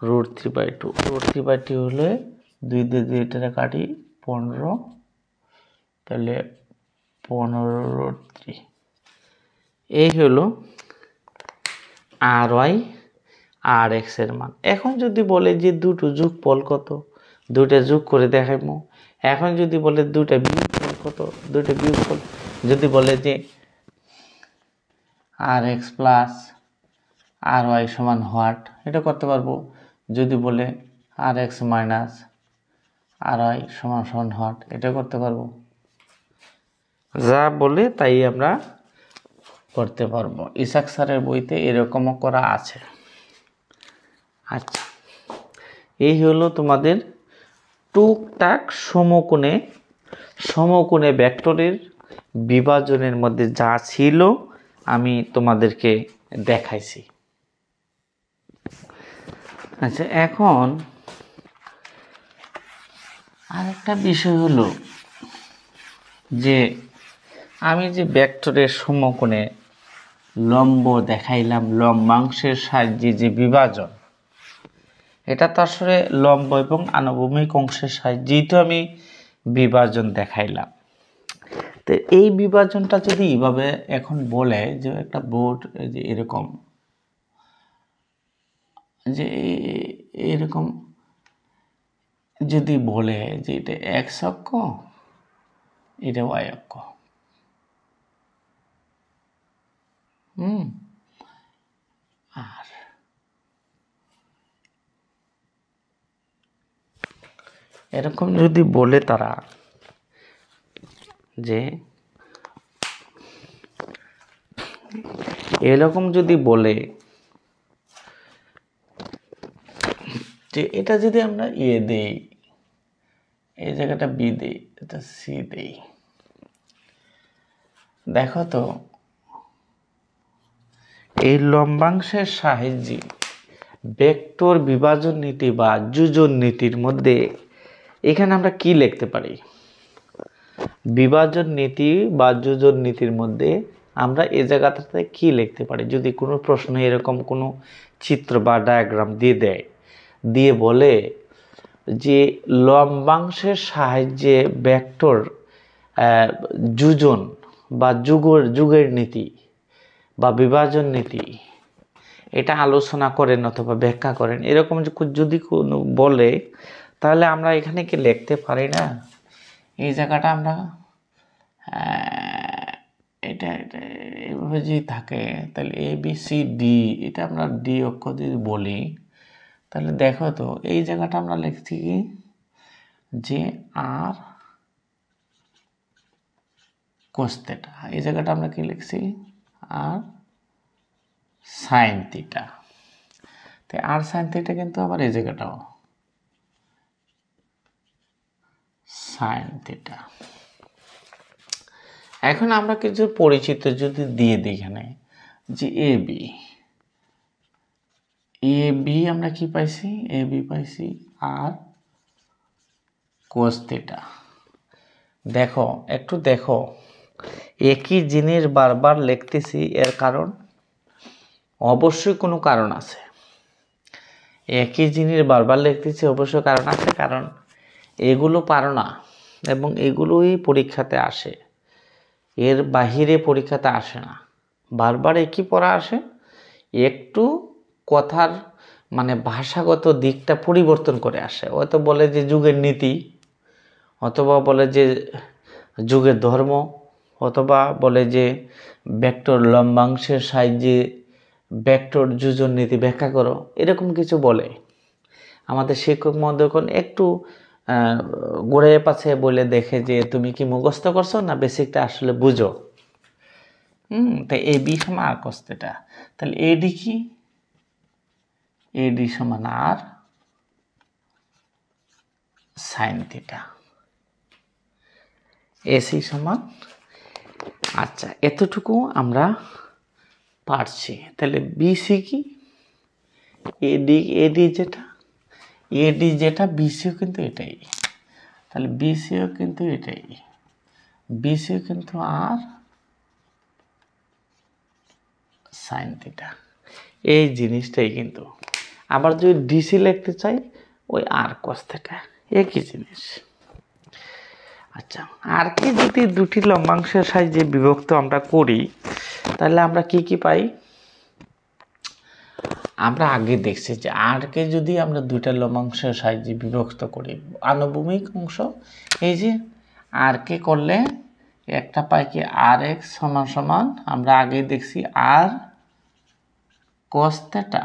A: √3/2 √3/2 হলে 2 দিয়ে 2 এটা কাটি 15, তাহলে 15√3। এই হলো RY RX এর মান। এখন যদি বলে যে দুটো যোগফল কত, দুইটা যোগ করে দেখাইমু। এখন যদি বলে দুইটা বিয়োগফল কত, দুইটা বিয়োগফল। যদি বলে যে RX প্লাস RY সমান হোয়াট, এটা করতে পারবো। যদি বলে RX মাইনাস RY সমান সমান হোয়াট, এটা করতে পারবো। যা বলে তাই আমরা করতে পারবো। ইসাক স্যারের বইতে এরকমও করা আছে। আচ্ছা, এই হলো তোমাদের টুকটাক সমকোণে ভেক্টরের বিভাজনের মধ্যে যা ছিল আমি তোমাদেরকে দেখাইছি। আচ্ছা, এখন আরেকটা বিষয় হলো যে আমি যে ভেক্টরের সমকোণে লম্ব দেখাইলাম, লম্বাংশের সাহায্যে যে বিভাজন, এটা তো আসলে লম্ব এবং আনুভূমিক অংশের সাহায্যেই তো আমি বিভাজন দেখাইলাম। তো এই বিভাজনটা যদি এইভাবে এখন বলে যে একটা বোর্ড যে এরকম, যে এরকম যদি বলে যে এটা এক্স অক্ষ, এটা ওয়াই অক্ষ, আর এরকম যদি বলে তারা যে এরকম যদি বলে যে এটা যদি আমরা দেই, এই জায়গাটা বি দেই, এটা সি দেই, দেখো তো এই লম্বাংশের সাহায্যে ভেক্টর বিভাজন নীতি বা যোজন নীতির মধ্যে এখানে আমরা কি লিখতে পারি? বিভাজন নীতি বা যোজন নীতির মধ্যে আমরা এই জায়গাটাতে কি লিখতে পারি? যদি কোনো প্রশ্ন এরকম কোনো চিত্র বা ডায়াগ্রাম দিয়ে দেয়, দিয়ে বলে যে লম্বাংশের সাহায্যে ভেক্টর যোজন বা যুগের নীতি বা বিভাজন নীতি, এটা আলোচনা করেন অথবা ব্যাখ্যা করেন, এরকম যদি কোনো বলে, তাহলে আমরা এখানে কি লিখতে পারি না? এই জায়গাটা আমরা এটা এইভাবে যদি থাকে, তাহলে ABCD, এটা আমরা ডি অক্ষ যদি বলি, তাহলে দেখো তো এই জায়গাটা আমরা লিখছি কি যে আর কোস থিটা, এই জায়গাটা আমরা কি লিখছি আর সাইন থিটা। তাই আর সাইন থিটা কিন্তু আবার এই জায়গাটাও সাইন থিটা। এখন আমরা কিছু পরিচিত যদি দিয়ে দিই এখানে যে এবি আমরা কি পাইছি? এবি পাইছি আর কোস থিটা। দেখো একটু দেখো, একই জিনিস বারবার লিখতেছি, এর কারণ অবশ্যই কোনো কারণ আছে। একই জিনিস বারবার লিখতেছি, অবশ্যই কারণ আছে, কারণ এগুলো পারো না এবং এগুলোই পরীক্ষাতে আসে, এর বাহিরে পরীক্ষাতে আসে না। বারবার একই পড়া আসে, একটু কথার মানে ভাষাগত দিকটা পরিবর্তন করে আসে। হয়তো বলে যে যুগের নীতি, অথবা বলে যে যুগের ধর্ম, অথবা বলে যে ভেক্টর লম্বাংশের সাহায্যে ভেক্টর যোজন নীতি ব্যাখ্যা করো, এরকম কিছু বলে। আমাদের শিক্ষক মহোদয়গণ একটু ঘুরে পাছে বলে দেখে যে তুমি কি মুখস্থ করছো না বেসিকটা আসলে বুঝো। তাই এবি সমান আর কস থিটা, তাহলে এডি কি? এডি সমান আর সাইন থিটা, এসি সমান। আচ্ছা, এতটুকু আমরা পারছি। তাহলে বিসি কি? এডি যেটা বিসিও কিন্তু এটাই, তাহলে বিসিও কিন্তু এটাই, বিসিও কিন্তু আর সাইন থিটা। এই জিনিসটাই কিন্তু আবার যদি ডিসি লিখতে চাই ওই আর cos থিটা, একই জিনিস। আচ্ছা, আর কে যদি দুটি লম্বাংশের সাহায্যে বিভক্ত আমরা করি তাহলে আমরা কি কি পাই? আমরা আগে দেখছি যে আর কে যদি আমরা দুইটা লম্বাংশের সাহায্যে বিভক্ত করি, আনুভূমিক অংশ, এই যে আর কে করলে একটা পাই কি আর এক্স সমান সমান, আমরা আগে দেখছি আর cos থিটা,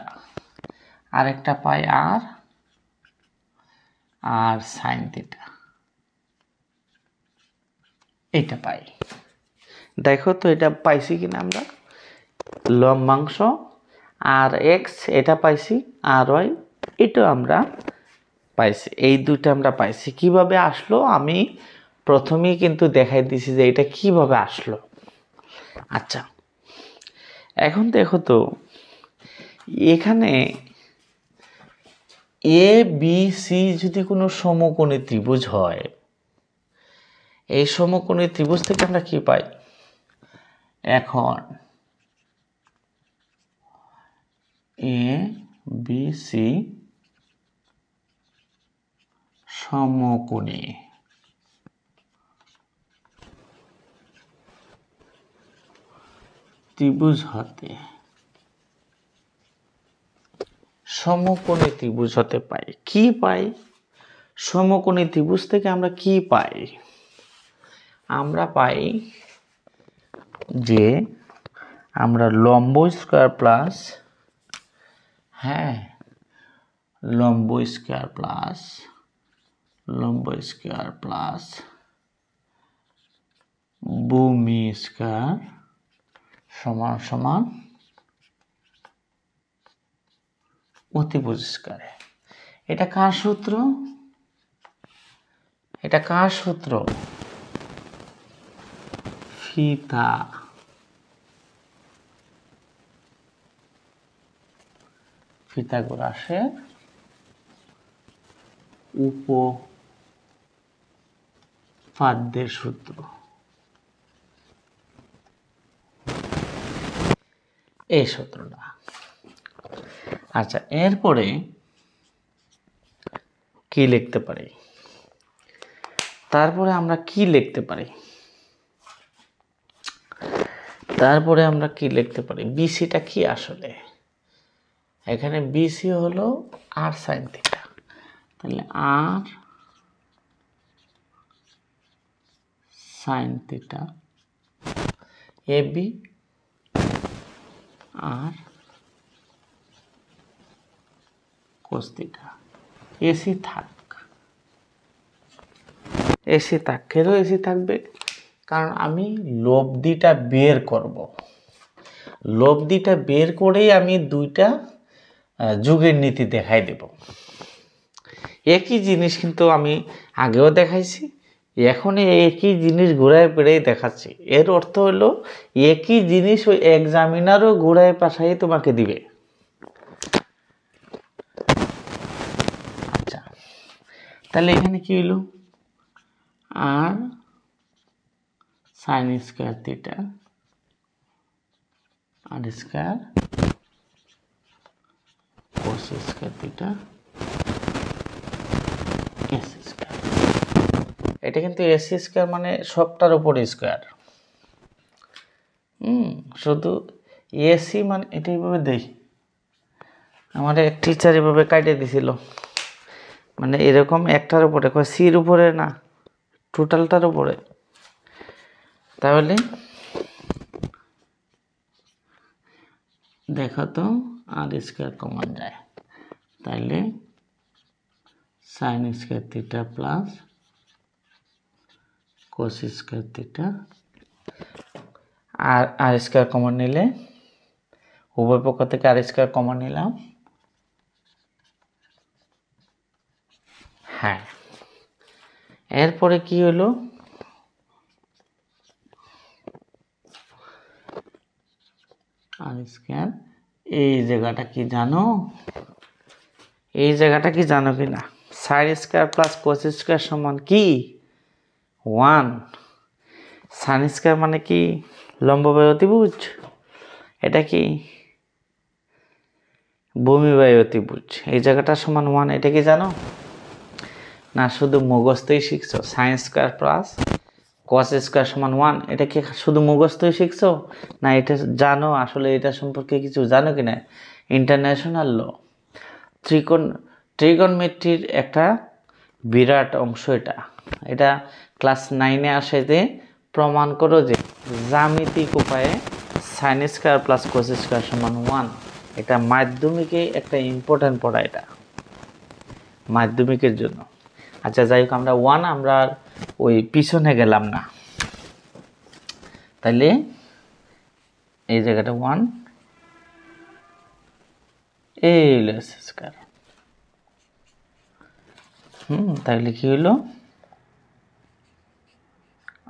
A: আর একটা পাই আর sin থিটা, এটা পাই। দেখো তো এটা পাইছি কিনা আমরা, লম্বাংশ আর এক্স এটা পাইছি, আর ওয়াই এটা আমরা পাইছি, এই দুইটা আমরা পাইছি। কিভাবে আসলো আমি প্রথমেই কিন্তু দেখাই দিছি যে এটা কিভাবে আসলো। আচ্ছা, এখন দেখো তো এখানে এ বি সি যদি কোনো সমকোণী ত্রিভুজ হয়, এই সমকোণী ত্রিভুজ থেকে আমরা কি পাই? এখন এ বি সি সমকোণী, ত্রিভুজ হতে সমকোণী ত্রিভুজ হতে পাই। কি পাই? সমকোণী ত্রিভুজ থেকে আমরা কি পাই? আমরা পাই যে আমরা লম্ব স্কয়ার প্লাস, হ্যাঁ লম্ব স্কয়ার প্লাস ভূমি স্কয়ার সমান সমান অতিভুজ স্কয়ার। এটা কার সূত্র? এটা কার সূত্র? পিথাগোরাসের উপপাদ্যের সূত্র, এই সূত্রটা। আচ্ছা, এরপরে কি লিখতে পারি? তারপরে আমরা কি লিখতে পারি? বিসিটা কি আসলে? এখানে বিসি হলো আর সাইন থিটা, তাহলে R sine theta, A B R cos theta. AC কেন এসি থাকবে? কারণ আমি লব্ধিটা বের করব, লব্ধিটা বের করেই আমি দুইটা যুগের নীতি দেখাই দেব। একই জিনিস কিন্তু আমি আগেও দেখাইছি, এখন একই জিনিস ঘুরায় ফিরেই দেখাচ্ছি। এর অর্থ হলো একই জিনিস ওই এক্সামিনারও ঘুরায় পাশাই তোমাকে দিবে। আচ্ছা, তাহলে এখানে কি হইল? R sine square theta R square cos square theta S square. এটা কিন্তু এস স্কয়ার মানে সবটার উপর স্কয়ার। শুধু এসি মানে এটা এইভাবে দেখি, আমার এক টিচার এভাবে কাটে দিছিল, মানে এরকম একটার উপরে, সির উপরে না, টোটালটার উপরে। তাহলে দেখো তো আর স্কয়ার কমন যায়, তাইলে sine square theta plus cos square theta, R square common নিলে উভয় পক্ষ থেকে আর স্কয়ার কমন নিলাম। হ্যাঁ, এরপরে কি হলো? আর স্কয়ার, এই জায়গাটা কি জানো? কিনা? Sign square plus cos square সমান কি? 1। সাইন স্কয়ার মানে কি? লম্ব বাই অতিভুজ। এটা কি ভূমি বায়ু ত্রিভুজ এই জায়গাটা সমান 1, এটা কি জানো? না শুধু মুখস্থই শিখছো? Sine square plus cos square সমান 1, এটা কি শুধু মুখস্থই শিখছো না এটা জানো? আসলে এটা সম্পর্কে কিছু জানো কিনা? ইন্টারন্যাশনাল ল, ট্রিগনমেট্রির একটা বিরাট অংশ এটা। এটা ক্লাস 9-এ আসে যে প্রমাণ করো যে জ্যামিতিক উপায়ে sign square plus cos square সমান 1। এটা মাধ্যমিকে একটা ইম্পর্টেন্ট পড়া, এটা মাধ্যমিকের জন্য। আচ্ছা যাই হোক, আমরা 1 আমরা ওই পিছনে গেলাম না, তাইলে এই জায়গাটা 1 এই স্কয়ার। তাইলে কি হলো?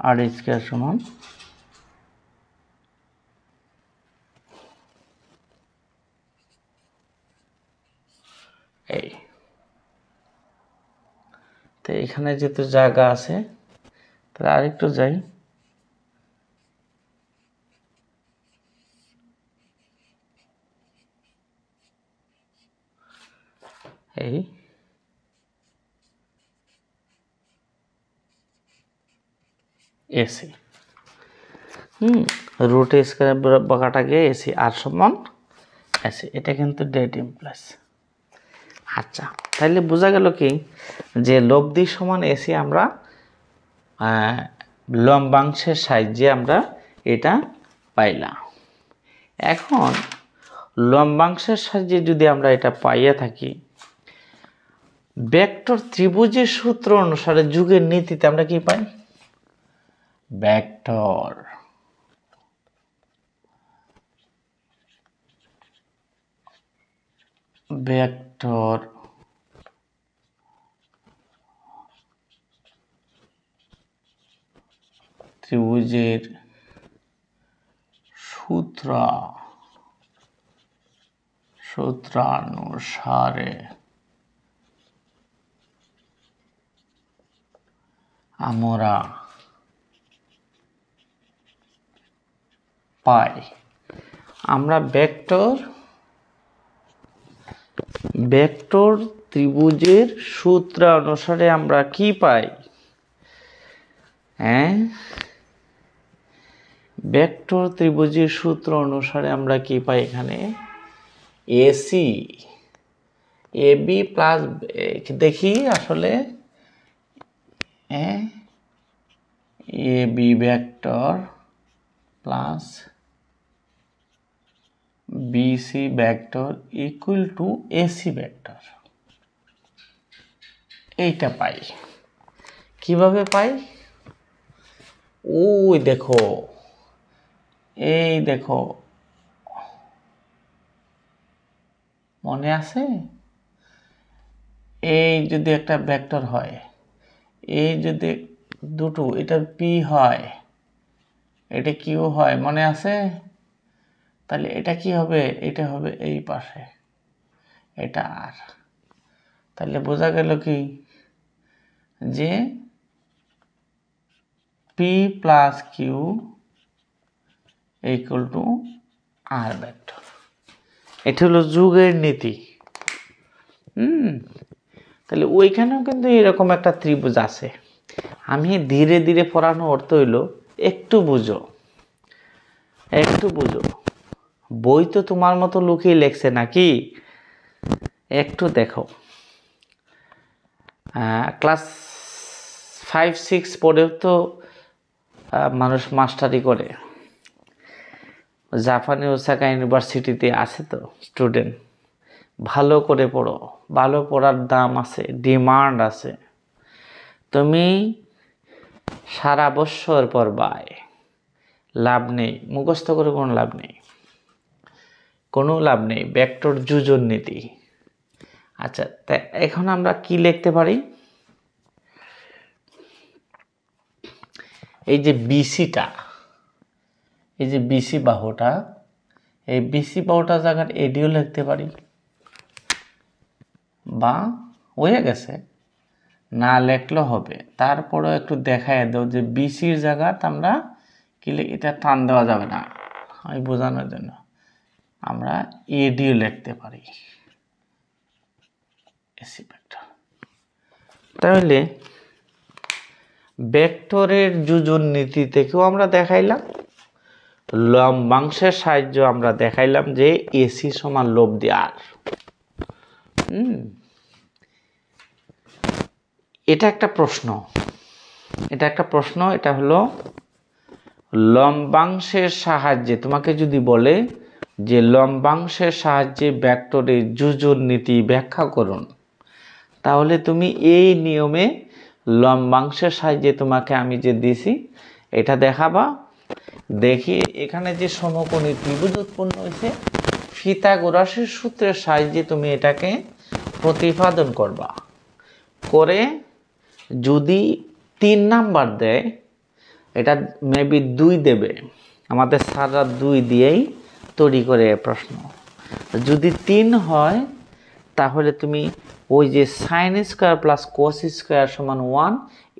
A: আর স্কয়ার সমান এই। তো এখানে যেহেতু জায়গা আছে তাহলে আরেকটু যাই, এই এসি রুট স্কয়ার বকাটাকে এসি আর সমান এসি, এটা কিন্তু ডেট ইমপ্লাস। আচ্ছা তাহলে বোঝা গেল কি যে লব্ধি সমান এসি আমরা লম্বাংশের সাহায্যে আমরা এটা পাইলাম। এখন লম্বাংশের সাহায্যে যদি আমরা এটা পাইয়া থাকি, ভেক্টর ত্রিভুজের সূত্র অনুসারে যুগের নীতিতে আমরা কি পাই? ভেক্টর ত্রিভুজের সূত্রানুসারে আমরা পাই। আমরা ভেক্টর ত্রিভুজের সূত্র অনুসারে আমরা কি পাই? ভেক্টর ত্রিভুজের সূত্র অনুসারে আমরা কি পাই? এখানে এসি এবি প্লাস, দেখি আসলে AB vector plus BC vector equal to AC vector, এইটা পাই। কিভাবে পাই? ওই দেখো, এই দেখো, মনে আছে? এই যদি একটা ভেক্টর হয়, এই যদি দুটো, এটা পি হয়, এটা কিউ হয়, মনে আছে? তাহলে এটা কি হবে? এটা হবে এই পাশে, এটা আর। তাহলে বোঝা গেল কি যে P plus Q equal to R vector. এটা হলো যুগের নীতি। তাহলে ওইখানেও কিন্তু এরকম একটা ত্রিভুজ আছে। আমি ধীরে ধীরে পড়ানো অর্থ হইল একটু বুঝো, বই তো তোমার মতো লুকিয়ে লেখছে নাকি? একটু দেখো। ক্লাস 5-6 পড়েও তো মানুষ মাস্টারি করে। জাপানি ওসাকা ইউনিভার্সিটিতে আছে তো স্টুডেন্ট, ভালো করে পড়ো, ভালো পড়ার দাম আছে, ডিমান্ড আছে। তুমি সারা বছর পড়বাই, লাভ নেই, মুখস্থ করে কোনো লাভ নেই। ভেক্টর যোজন নীতি। আচ্ছা, তা এখন আমরা কি লিখতে পারি? এই যে বিসিটা, এই যে বিসি বাহুটা, এই বিসি বাহুটা জায়গার এডিও লিখতে পারি, বা হয়ে গেছে, না লেখলেও হবে। তারপরেও একটু দেখায় দাও যে বিসির জায়গাতে আমরা কি, এটা টান দেওয়া যাবে না, আমি বোঝানোর জন্য। আমরা এডিও লিখতে পারি, এসি ভেক্টর। তাহলে ভেক্টরের যোজন নীতি থেকেও আমরা দেখাইলাম, লম্বাংশের সাহায্য আমরা দেখাইলাম যে এসি সমান লব্ধি আর। এটা একটা প্রশ্ন, এটা হলো লম্বাংশের সাহায্যে তোমাকে যদি বলে যে লম্বাংশের সাহায্যে ভেক্টরের যোজন নীতি ব্যাখ্যা করুন, তাহলে তুমি এই নিয়মে লম্বাংশের সাহায্যে তোমাকে আমি যে দিছি এটা দেখাবা। দেখি এখানে যে সমকোণী ত্রিভুজ উৎপন্ন হয়েছে, পিথাগোরাসের সূত্রের সাহায্যে তুমি এটাকে প্রতিপাদন করবা, করে যদি 3 নাম্বার দেয়, এটা মেবি 2 দেবে, আমাদের স্যাররা 2 দিয়েই তৈরি করে প্রশ্ন। যদি 3 হয় তাহলে তুমি ওই যে sine square plus cos square সমান 1,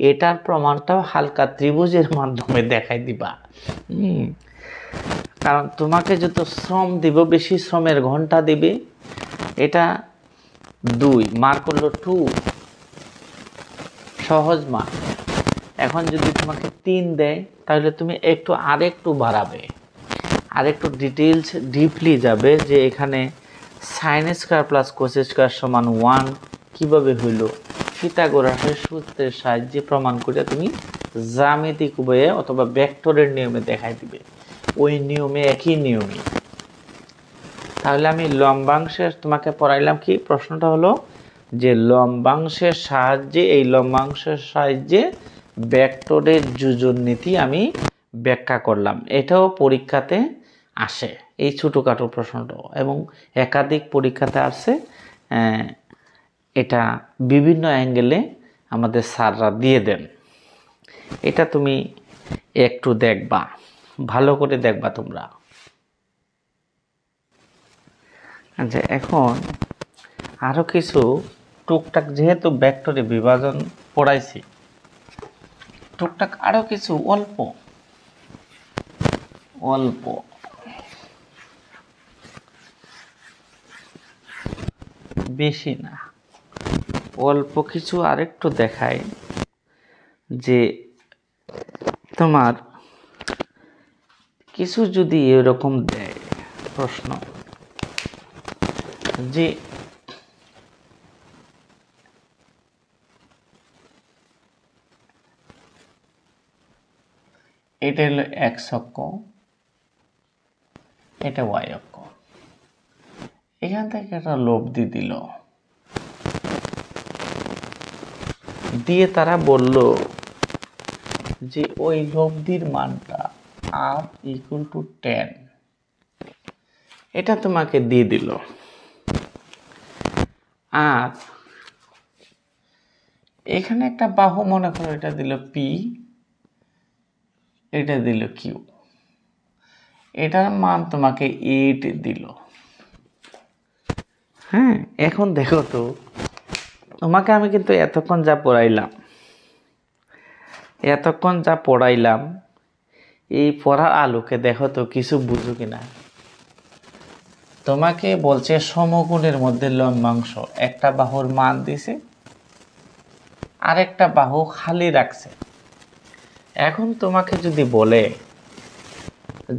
A: এটার প্রমাণটাও হালকা ত্রিভুজের মাধ্যমে দেখাই দিবা। কারণ তোমাকে যত শ্রম দিব, বেশি শ্রমের ঘন্টা দিবে। এটা 2 মার্ক করলো 2, সহজ মার্ক। এখন যদি তোমাকে 3 দেয় তাহলে তুমি আরেকটু বাড়াবে, আরেকটু ডিটেলস ডিপলি যাবে যে এখানে sine square plus cos square সমান 1 কিভাবে হইল, পিথাগোরাসের সূত্রের সাহায্যে প্রমাণ করে তুমি জ্যামিতিক উপায়ে অথবা ভেক্টরের নিয়মে দেখাই দিবে, ওই নিয়মে, একই নিয়মে। তাহলে আমি লম্বাংশের তোমাকে পড়াইলাম কি, প্রশ্নটা হলো যে লম্বাংশের সাহায্যে ভেক্টরের যোজন নীতি আমি ব্যাখ্যা করলাম। এটাও পরীক্ষাতে আসে, এই ছোটোখাটো প্রশ্নটাও, এবং একাধিক পরীক্ষাতে আসে। এটা বিভিন্ন অ্যাঙ্গেলে আমাদের স্যাররা দিয়ে দেন। এটা তুমি একটু দেখবা, ভালো করে দেখবা তোমরা। আচ্ছা, এখন আরও কিছু টুকটাক, যেহেতু ভেক্টরে বিভাজন পড়াইছি, টুকটাক আরও কিছু অল্প বেশি না, অল্প কিছু আরেকটু দেখায় যে তোমার কিছু যদি এরকম দেয় প্রশ্ন যে এটা হলো এক্স অক্ষ, এটা ওয়াই অক্ষ, এখান থেকে একটা লব্ধি দিল, দিয়ে তারা বলল যে ওই লব্ধির মানটা r = 10, এটা তোমাকে দিয়ে দিল। আর এখানে একটা বাহু মনে করো, এটা দিল p, এটা দিল q, এটার মান তোমাকে 8 দিল। হ্যাঁ, এখন দেখো তো, তোমাকে আমি কিন্তু এতক্ষণ যা পড়াইলাম, এই পড়ার আলোকে দেখো তো কিছু বুঝো কিনা। তোমাকে বলছে সমকোণের মধ্যে লম্বাংশ, একটা বাহুর মান দিছে, আরেকটা বাহু খালি রাখছে। এখন তোমাকে যদি বলে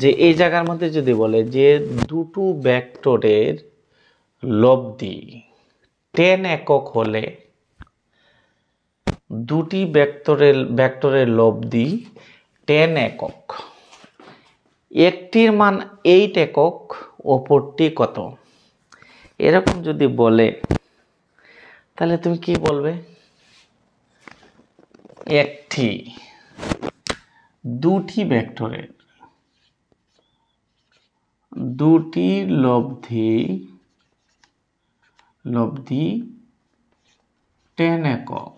A: যে এই জায়গার মধ্যে যদি বলে যে দুটো ভেক্টরের লব্ধি 10 একক হলে, দুটি ভেক্টরের লব্ধি 10 একক, একটির মান 8 একক, অপরটি কত, এরকম যদি বলে তাহলে তুমি কি বলবে? দুটি ভেক্টরের দুটি লব্ধি 10 একক,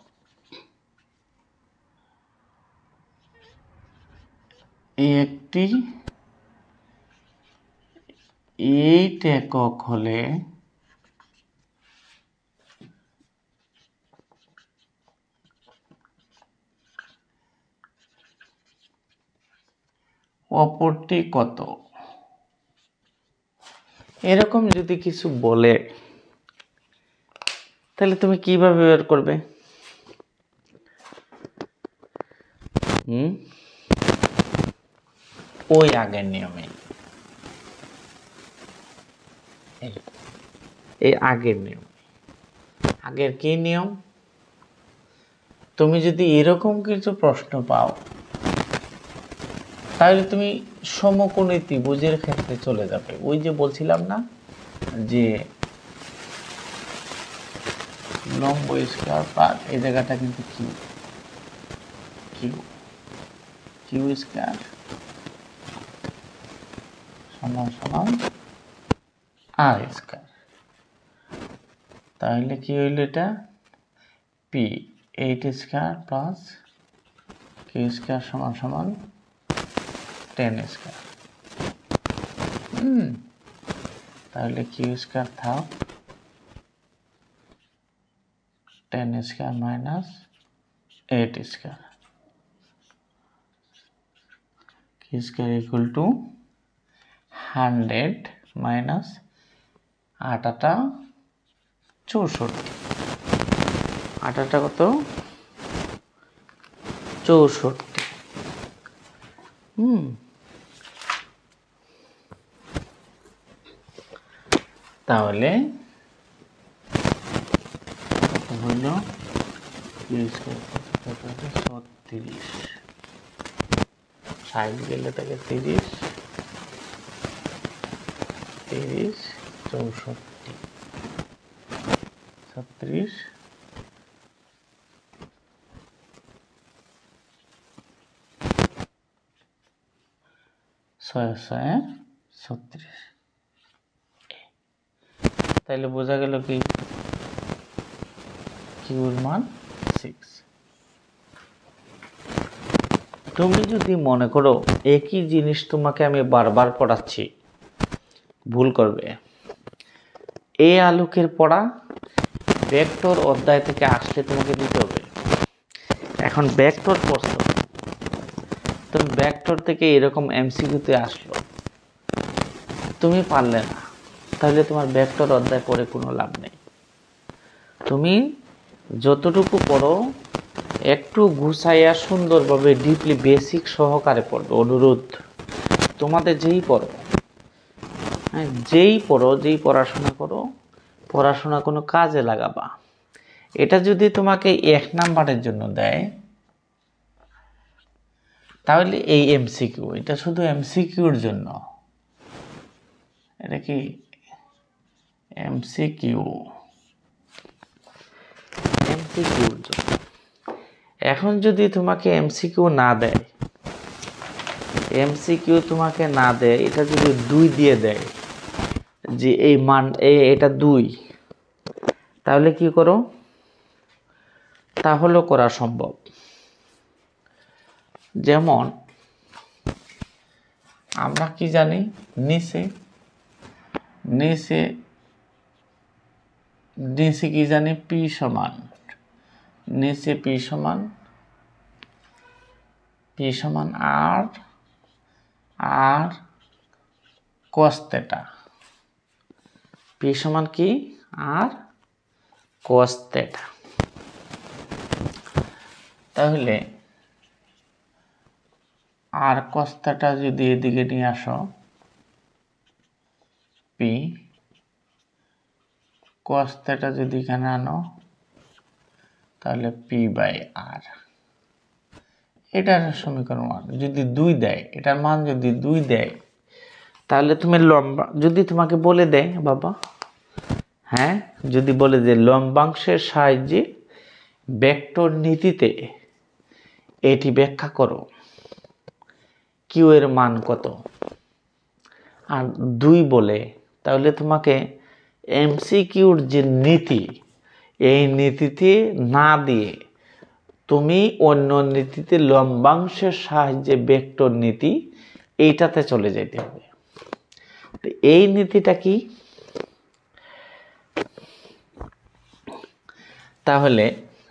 A: একটি 8 একক হলে অপরটি কত, এরকম যদি কিছু বলে তাহলে তুমি কিভাবে বের করবে? ওই আগের নিয়মে, এই আগের নিয়ম। আগের কি নিয়ম? তুমি যদি এরকম কিছু প্রশ্ন পাও তাহলে তুমি সমকোণী ত্রিভুজের ক্ষেত্রে চলে যাবে। ওই যে বলছিলাম না যে লম্ব স্কয়ার প্লাস এই জায়গাটা কিন্তু কিউ কিউ কিউ স্কয়ার সমান সমান আর স্কয়ার। তাহলে কি হইল? এটা P 8 square plus Q square সমান সমান 10 স্কয়ার। তাহলে কিউ স্কয়ার থাক 10 square minus 8 square, Q square equal to 100 মাইনাস 8 8 64। 8 8 কত? 64। তাহলে হইল 36, 60 গেলে তাকে 30, 30 64, 36 36। তাইলে বোঝা গেল কি কিউর মান 6। তুমি যদি মনে করো একই জিনিস তোমাকে আমি বারবার পড়াচ্ছি, ভুল করবে। এই আলোকের পড়া ভেক্টর অধ্যায় থেকে আসলে তোমাকে দিতে হবে। এখন ভেক্টর পড়ছো, তুমি ভেক্টর থেকে এরকম এমসিকিউতে আসলো, তুমি পারলে না, তাহলে তোমার ভেক্টর অধ্যায় পড়ে কোনো লাভ নেই। তুমি যতটুকু পড়ো একটু গুছাইয়া সুন্দরভাবে ডিপলি বেসিক সহকারে পড়বে। অনুরোধ, তোমাদের যেই পড়ো যেই পড়াশোনা করো, পড়াশোনা কোনো কাজে লাগাবা। এটা যদি তোমাকে 1 নাম্বারের জন্য দেয় তাহলে এই এমসিকিউ, এটা শুধু এমসিকিউর জন্য। এটা কি এমসিকিউর জন্য। এখন যদি তোমাকে এমসিকিউ না দেয়, এটা যদি 2 দিয়ে দেয় যে এই মান এটা 2, তাহলে কি করো? তাহলেও করা সম্ভব। যেমন আমরা কি জানি, নিচে কি জানি, পি সমান, নিচে পি সমান আর cos θ। পি সমান কি? আর cos θ। তাহলে আর cos θ যদি এদিকে নিয়ে আসো, পি cos θ যদি এখানে আনো, তাহলে পি বাই আর। এটার সমীকরণ যদি 2 দেয়, এটার মান যদি 2 দেয়, তাহলে তুমি লম্বা, যদি তোমাকে বলে দেয় বাবা, হ্যাঁ, যদি বলে যে লম্বাংশের সাহায্যে ভেক্টর নীতিতে এটি ব্যাখ্যা করো, কিউ এর মান কত, আর 2 বলে, তাহলে তোমাকে এমসিকিউর যে নীতি, এই নীতিতে না দিয়ে তুমি অন্য নীতিতে লম্বাংশের সাহায্যে ভেক্টর নীতি, এইটাতে চলে যেতে হবে। এই নীতিটা কি? তাহলে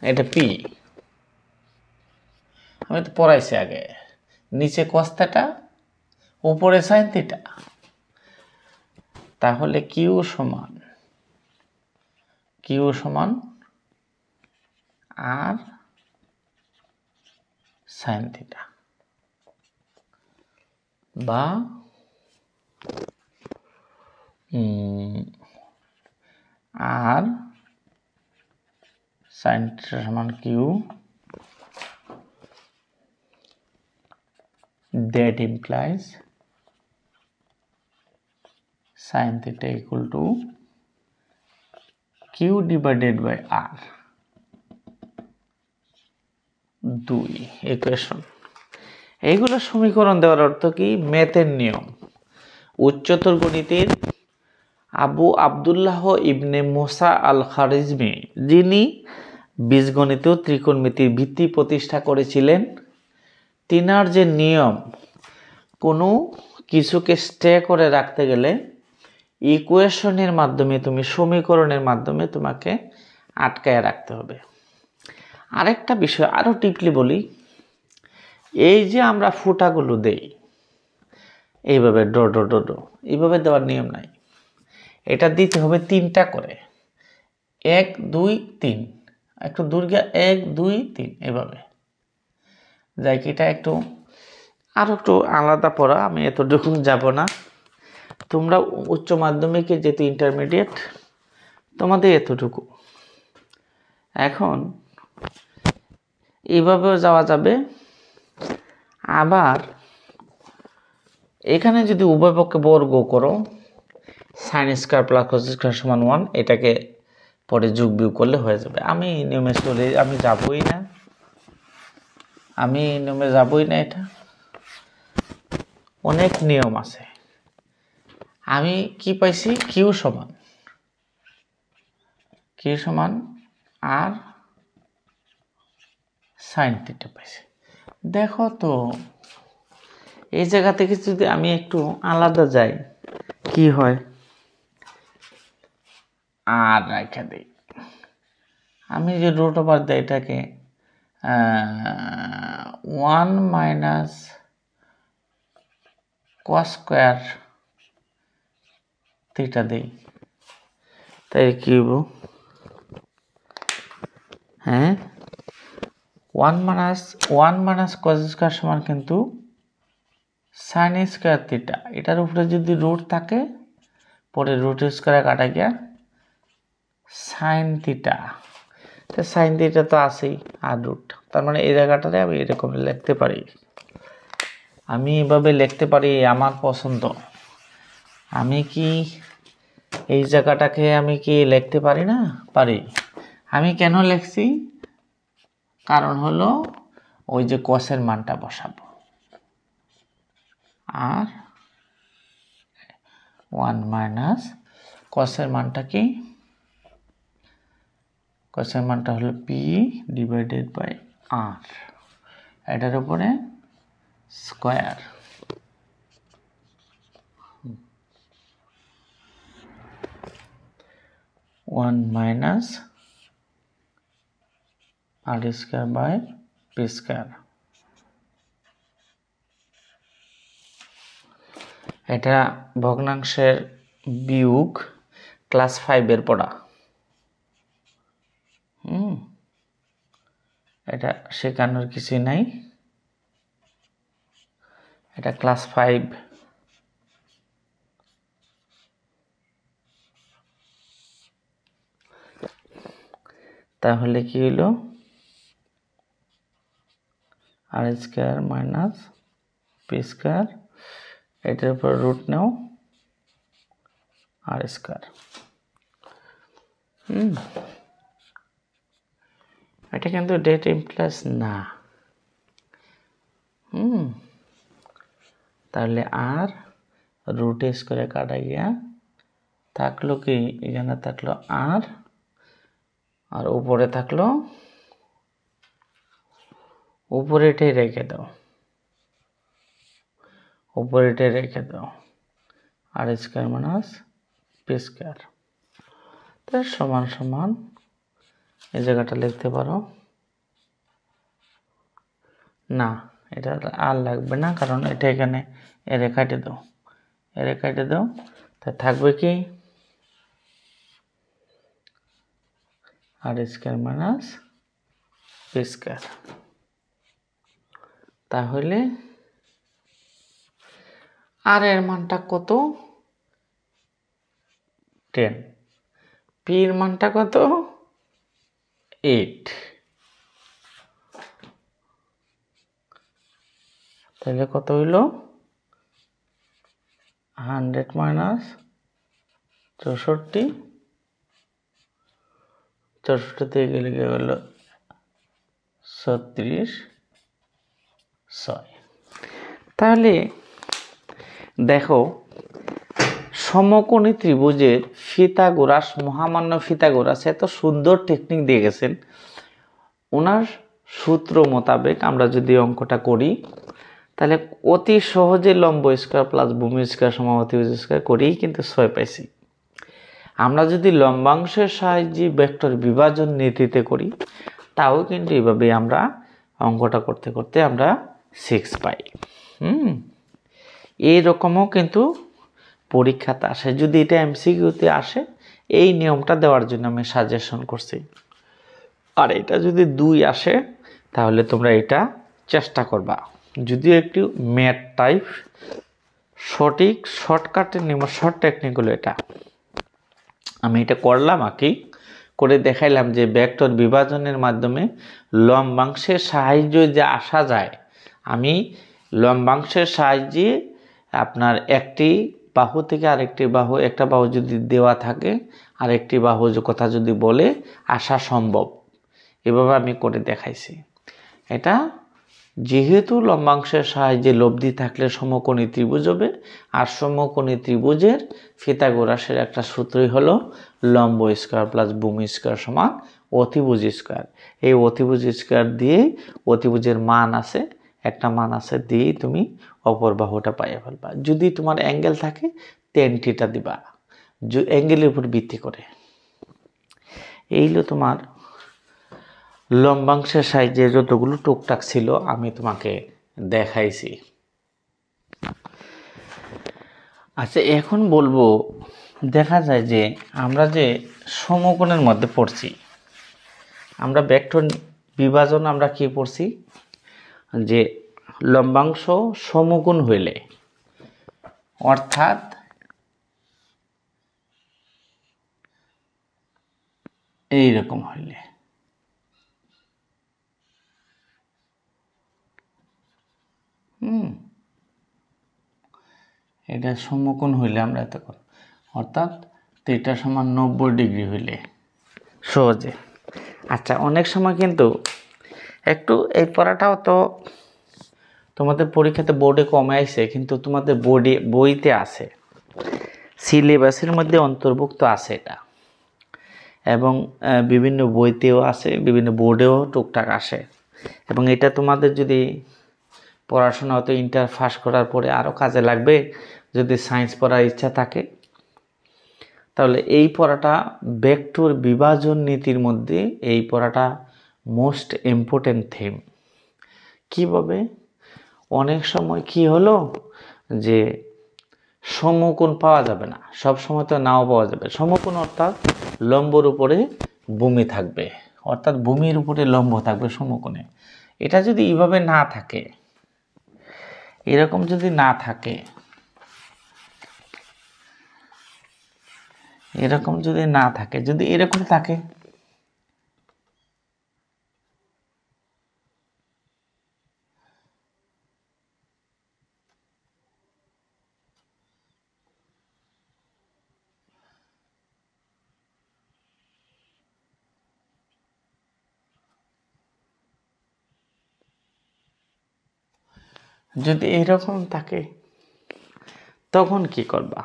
A: এটা পি, আমি তো পড়াইছি আগে, নিচে cos θ, উপরে sin θ। তাহলে কিউ সমান আর সাইন থিটা, বা আর সাইন থিটা সমান Q, that implies sin theta equal to q divided by r। 2 equation. এইগুলো সমীকরণ দেওয়ার অর্থ কি? ম্যাথের নিয়ম। উচ্চতর গণিতের আবু আবদুল্লাহ ইবনে মুসা আল খারিজমি, যিনি বীজগণিত ও ত্রিকোণমিতির ভিত্তি প্রতিষ্ঠা করেছিলেন, তিনার যে নিয়ম, কোনো কিছুকে স্টে করে রাখতে গেলে ইকুয়েশনের মাধ্যমে, সমীকরণের মাধ্যমে তোমাকে আটকায় রাখতে হবে। আরেকটা বিষয় আরো টিপলি বলি, এই যে আমরা ফুটাগুলো দেই এইভাবে ডো ডো ডো ডো, এইভাবে দেওয়ার নিয়ম নাই। এটা দিতে হবে 3টা করে, 1 2 3, একটু দূরে 1 2 3, এভাবে যাই কি। এটা একটু আরো একটু আলাদা পড়া, আমি এতটুকু যাব না। তোমরা উচ্চ মাধ্যমিকে যেহেতু ইন্টারমিডিয়েট, তোমাদের এতটুকু। এখন এইভাবেও যাওয়া যাবে। আবার এখানে যদি উভয় পক্ষে বর্গ করো, sign square plus cos square সমান 1, এটাকে পরে যোগ বিয়োগ করলে হয়ে যাবে। আমি নিয়মে যাবই না, এটা অনেক নিয়ম আছে। আমি কি পাইছি? কিউ সমান আর সাইন থিটা পাইছি। দেখো তো, এই জায়গা থেকে যদি আমি একটু আলাদা যাই, কি হয়? আর রেখে দিই, আমি যে রুট ওভার দেয় এটাকে 1 মাইনাস কস স্কয়ার থিটা দেই, তাই কি হবো? 1 মাইনাস কস স্কয়ার সমান কিন্তু সাইন স্কয়ার থিটা। এটার উপরে যদি রুট থাকে, পরে রুট স্কয়ারে কাটা গিয়া সাইন থিটা, তো সাইন থিটা তো আছেই, আর রুট। তার মানে এই জায়গাটাতে আমি এরকম লিখতে পারি। আমি এভাবে লিখতে পারি, আমার পছন্দ। আমি কি এই জায়গাটাকে আমি কি লিখতে পারি না? পারি। আমি কেন লিখছি? কারণ হলো ওই যে কসের মানটা বসাবো, আর 1 মাইনাস কসের মানটা কি? কসের মানটা হলো পি ডিভাইডেড বাই আর, এটার উপরে square. One minus R square by P square. এটা ভগ্নাংশের বিয়োগ, ক্লাস 5 পড়া। এটা শেখানোর কিছুই নাই, এটা ক্লাস 5। তাহলে কি হলো? আর স্কয়ার মাইনাস পি স্কয়ার, এটার উপর রুট নাও আর স্কয়ার। এটা কিন্তু ডেট ইমপ্লাস না। তাহলে আর রুট স্কয়ারে কাটা গিয়া থাকলো কি? এখানে থাকলো আর উপরে থাকলো, উপরে এটাই রেখে দাও, আর স্কয়ার মাইনাস পি স্কয়ার। তার সমান সমান এই জায়গাটা লিখতে পারো না, এটা আর লাগবে না, কারণ এটা এখানে এরে কাটে দাও। তা থাকবে কি আর স্কয়ার মাইনাস পি স্কয়ার। তাহলে আর এর মানটা কত 10, পি এর মানটা কত 8। তাহলে কত হইল 100 মাইনাস 64, 64 থেকে গেলে গেল 36, 6। তাহলে দেখো সমকোণী ত্রিভুজের ফিথাগোরাস, মহামান্য ফিথাগোরাস এত সুন্দর টেকনিক দিয়ে গেছেন। ওনার সূত্র মোতাবেক আমরা যদি অঙ্কটা করি তাহলে অতি সহজে লম্ব স্কয়ার প্লাস ভূমি স্কয়ার সমান অতিভুজ স্কয়ার করেই কিন্তু 6 পাইছি। আমরা যদি লম্বাংশের সাহায্যে ভেক্টর বিভাজন নীতিতে করি তাও কিন্তু এইভাবে আমরা অঙ্কটা করতে করতে আমরা 6 পাই। এইরকমও কিন্তু পরীক্ষাতে আসে। যদি এটা এমসিকিউতে আসে এই নিয়মটা দেওয়ার জন্য আমি সাজেশন করছি। আর এটা যদি 2 আসে তাহলে তোমরা এটা চেষ্টা করবা। যদিও একটু ম্যাথ টাইপ, সঠিক শর্টকাটের নিয়ম, শর্ট টেকনিক হলো এটা। আমি এটা করলাম আঁকি করে দেখাইলাম যে ভেক্টর বিভাজনের মাধ্যমে লম্বাংশের সাহায্যে যে আসা যায়। আমি লম্বাংশের সাহায্যে আপনার একটি বাহু থেকে আরেকটি বাহু, একটা বাহু যদি দেওয়া থাকে আরেকটি বাহু কথা যদি বলে আসা সম্ভব, এভাবে আমি করে দেখাইছি। এটা যেহেতু লম্বাংশের সাহায্যে লব্ধি থাকলে সমকোণী ত্রিভুজ হবে, আর সমকোণী ত্রিভুজের ফিথাগোরাসের একটা সূত্রই হলো লম্ব স্কয়ার প্লাস ভূমি স্কয়ার সমান অতিভুজ স্কয়ার। এই অতিভুজ স্কয়ার দিয়ে অতিভুজের মান আছে, একটা মান আছে দিয়েই তুমি অপর বাহুটা পাইয়ে ফেলবা। যদি তোমার অ্যাঙ্গেল থাকে tan থিটা দিবা অ্যাঙ্গেলের উপর ভিত্তি করে। এই হলো তোমার লম্বাংশের সাহায্যে যতগুলো টুকটাক ছিল আমি তোমাকে দেখাইছি। আচ্ছা এখন বলবো, দেখা যায় যে আমরা যে সমকোণের মধ্যে পড়ছি, আমরা ভেক্টর বিভাজন আমরা কি পড়ছি যে লম্বাংশ সমকোণ হইলে, অর্থাৎ এইরকম হইলে, এটা সমকোণ হইলে আমরা এত করব, অর্থাৎ থিটা সমান 90 ডিগ্রি হইলে সহজে। আচ্ছা অনেক সময় কিন্তু একটু এই পড়াটাও তো তোমাদের পরীক্ষাতে বোর্ডে কমে আইছে, কিন্তু তোমাদের বইতে আছে, সিলেবাসের মধ্যে অন্তর্ভুক্ত আছে এটা, এবং বিভিন্ন বইতেও আছে, বিভিন্ন বোর্ডেও টুকটাক আসে। এবং এটা তোমাদের যদি পড়াশোনা হয়তো ইন্টার পাস করার পরে আরও কাজে লাগবে, যদি সায়েন্স পড়ার ইচ্ছা থাকে তাহলে এই পড়াটা ভেক্টর বিভাজন নীতির মধ্যে এই পড়াটা মোস্ট ইম্পর্টেন্ট থিম। কীভাবে অনেক সময় কি হলো যে সমকোণ পাওয়া যাবে না, সব সময় তো নাও পাওয়া যাবে। সমকোণ অর্থাৎ লম্বর উপরে ভূমি থাকবে, অর্থাৎ ভূমির উপরে লম্ব থাকবে সমকোণে। এটা যদি এইভাবে না থাকে, এরকম যদি না থাকে, এরকম যদি না থাকে, যদি এরকম থাকে যদি এরকম থাকে তখন কি করবা?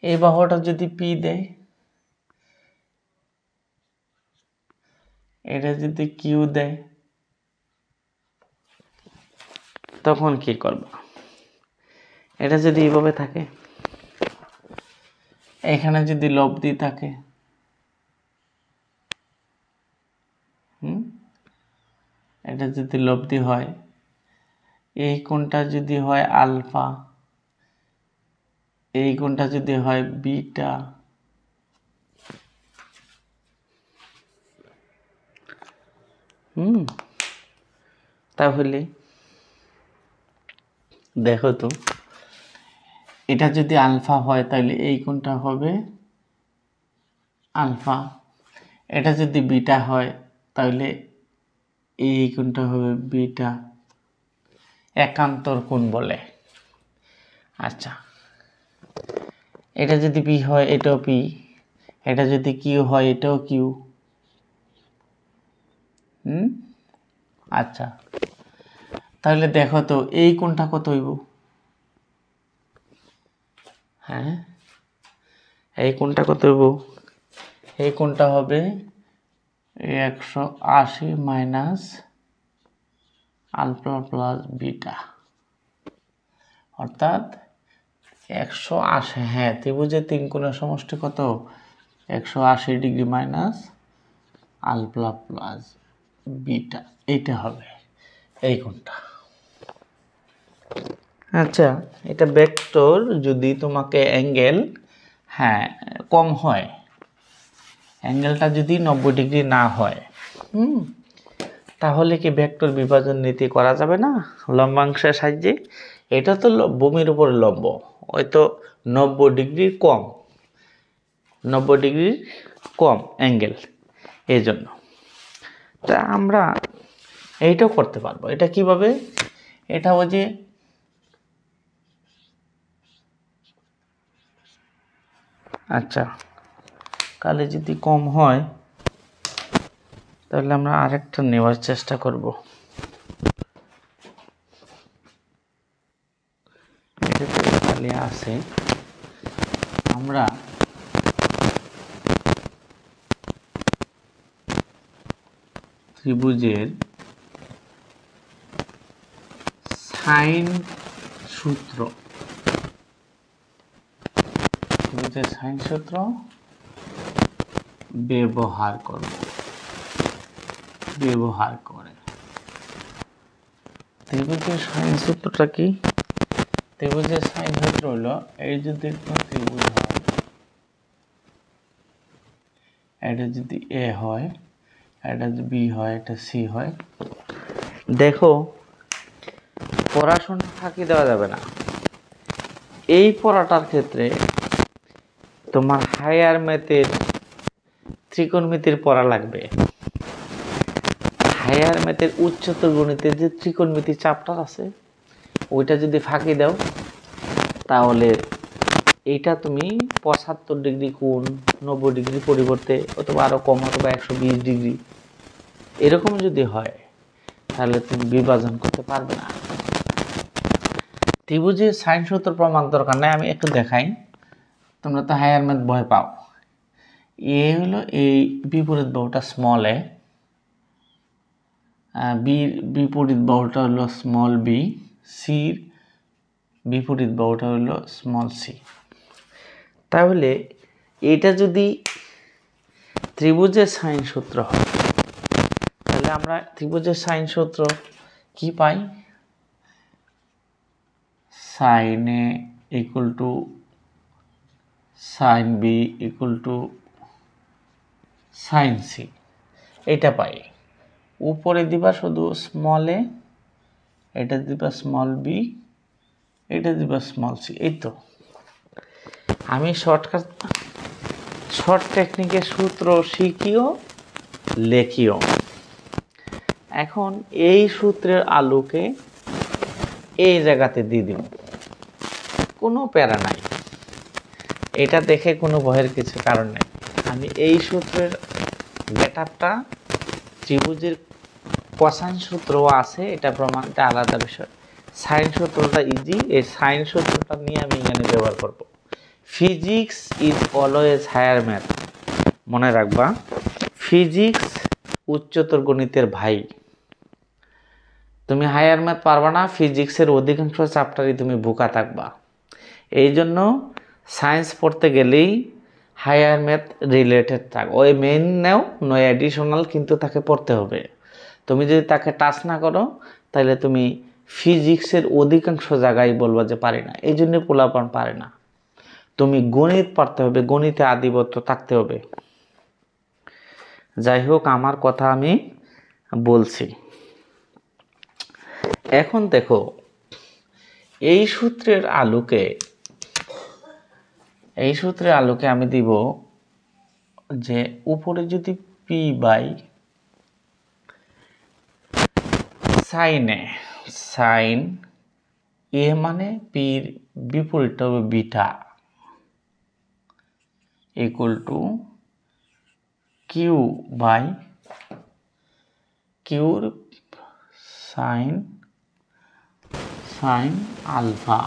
A: এই বাহুটা যদি পি দেয়, এটা যদি কিউ দেয়, তখন কি করবা? এটা যদি এইভাবে থাকে, এখানে যদি লব্ধি থাকে, এটা যদি লব্ধি হয়, এই কোণটা যদি হয় আলফা, এই কোণটা যদি হয় বিটা, তাহলে দেখো তো, এটা যদি আলফা হয় তাহলে এই কোণটা হবে আলফা, এটা যদি বিটা হয় তাহলে এই কোণটা হবে বিটা, একান্তর কোণ বলে। আচ্ছা, এটা যদি পি হয় এটাও পি, এটা যদি কিউ হয় এটাও কিউ। আচ্ছা, তাহলে দেখো তো এই কোণটা কত হইব? হ্যাঁ, এই কোণটা কত হইব? এই কোণটা হবে 180 মাইনাস আলফা প্লাস বিটা, অর্থাৎ 180। হ্যাঁ, ত্রিভুজের তিন কোণের সমষ্টি কত? 180 degree minus alpha plus beta, এইটা হবে এই কোণটা। আচ্ছা, এটা ভেক্টর যদি তোমাকে অ্যাঙ্গেল কম হয়, অ্যাঙ্গেলটা যদি 90 ডিগ্রি না হয়, তাহলে কি ভেক্টর বিভাজন নীতি করা যাবে না লম্বাংশের সাহায্যে? এটা তো ভূমির উপর লম্ব, হয়তো 90 ডিগ্রির কম, 90 ডিগ্রির কম অ্যাঙ্গেল, এই জন্য তা আমরা এইটাও করতে পারবো। এটা কিভাবে? এটা ওই যে আচ্ছা, কালে যদি কম হয় তাহলে আমরা আরেকটা নেওয়ার চেষ্টা করব। এটাতে খালি আছে, আমরা ত্রিভুজের সাইন সূত্র, ত্রিভুজের সাইন সূত্র ব্যবহার করব। ব্যবহার করে ত্রিভুজের সাইন সূত্রটা কি? ত্রিভুজের সাইন সূত্র হলো, এই যদি কোনো ত্রিভুজ হয়, এটা যদি এ হয়, এটা যদি বি হয়, এটা সি হয়, দেখো পড়াশোনা ফাঁকি দেওয়া যাবে না। এই পড়াটার ক্ষেত্রে তোমার হায়ার ম্যাথের ত্রিকোণমিতির পড়া লাগবে। হায়ার ম্যাথের উচ্চতর গণিতের যে ত্রিকোণমিতি চ্যাপ্টার আছে, ওইটা যদি ফাঁকি দাও তাহলে এইটা তুমি 75 ডিগ্রি কোণ, 90 ডিগ্রি পরিবর্তে অথবা আরো কম, অথবা 120 ডিগ্রি এরকম যদি হয় তাহলে তুমি বিভাজন করতে পারবে না। ত্রিভুজের সাইন সূত্র প্রমাণ দরকার নাই, আমি একটু দেখাই। তোমরা তো হায়ার ম্যাথ ভয় পাও। এ হলো এই বিপরীত বাহুটা স্মল এ, বির বিপরীত বাহুটা হলো স্মল বি, সির বিপরীত বাহুটা হলো স্মল সি। তাহলে এটা যদি ত্রিভুজের সাইন সূত্র হয় তাহলে আমরা ত্রিভুজের সাইন সূত্র কি পাই? Sine A equal to sine B equal to sine C, এটা পাই। উপরে দিবা শুধু স্মল এ, এটা দিবা স্মল বি, এটা দিবা স্মল সি। এই তো আমি শর্ট টেকনিকের সূত্র শিখিও লেখিও। এখন এই সূত্রের আলোকে এই জায়গাতে দিয়ে দিব, কোনো প্যারা নাই, এটা দেখে কোনো ভয়ের কিছু কারণ নেই। আমি এই সূত্রের গেটআপটা, ত্রিভুজের কোসাইন সূত্রও আছে, এটা প্রমাণটা আলাদা বিষয়। সাইন সূত্রটা ইজি, এই সাইন সূত্রটা নিয়ে আমি এখানে ব্যবহার করব। Physics is always higher math, মনে রাখবা। ফিজিক্স উচ্চতর গণিতের ভাই। তুমি হায়ার ম্যাথ পারবা না, ফিজিক্সের অধিকাংশ চ্যাপ্টারই তুমি বোকা থাকবা। এই জন্য সায়েন্স পড়তে গেলেই হায়ার ম্যাথ রিলেটেড থাক, ওই মেইন নেও নয় অ্যাডিশনাল, কিন্তু তাকে পড়তে হবে। তুমি যদি তাকে টাচ না করো তাহলে তুমি ফিজিক্সের অধিকাংশ জায়গায় বলবা যে পারি না, এই জন্য পোলাপান পারে না। তুমি গণিত পড়তে হবে, গণিতে আধিপত্য থাকতে হবে। যাই হোক, আমার কথা আমি বলছি। এখন দেখো, এই সূত্রের আলোকে আমি দিব যে উপরে যদি পি বাই সাইন এ মানে পির বিপরীতটা হবে beta equal to Q by কিউর সাইন আলফা,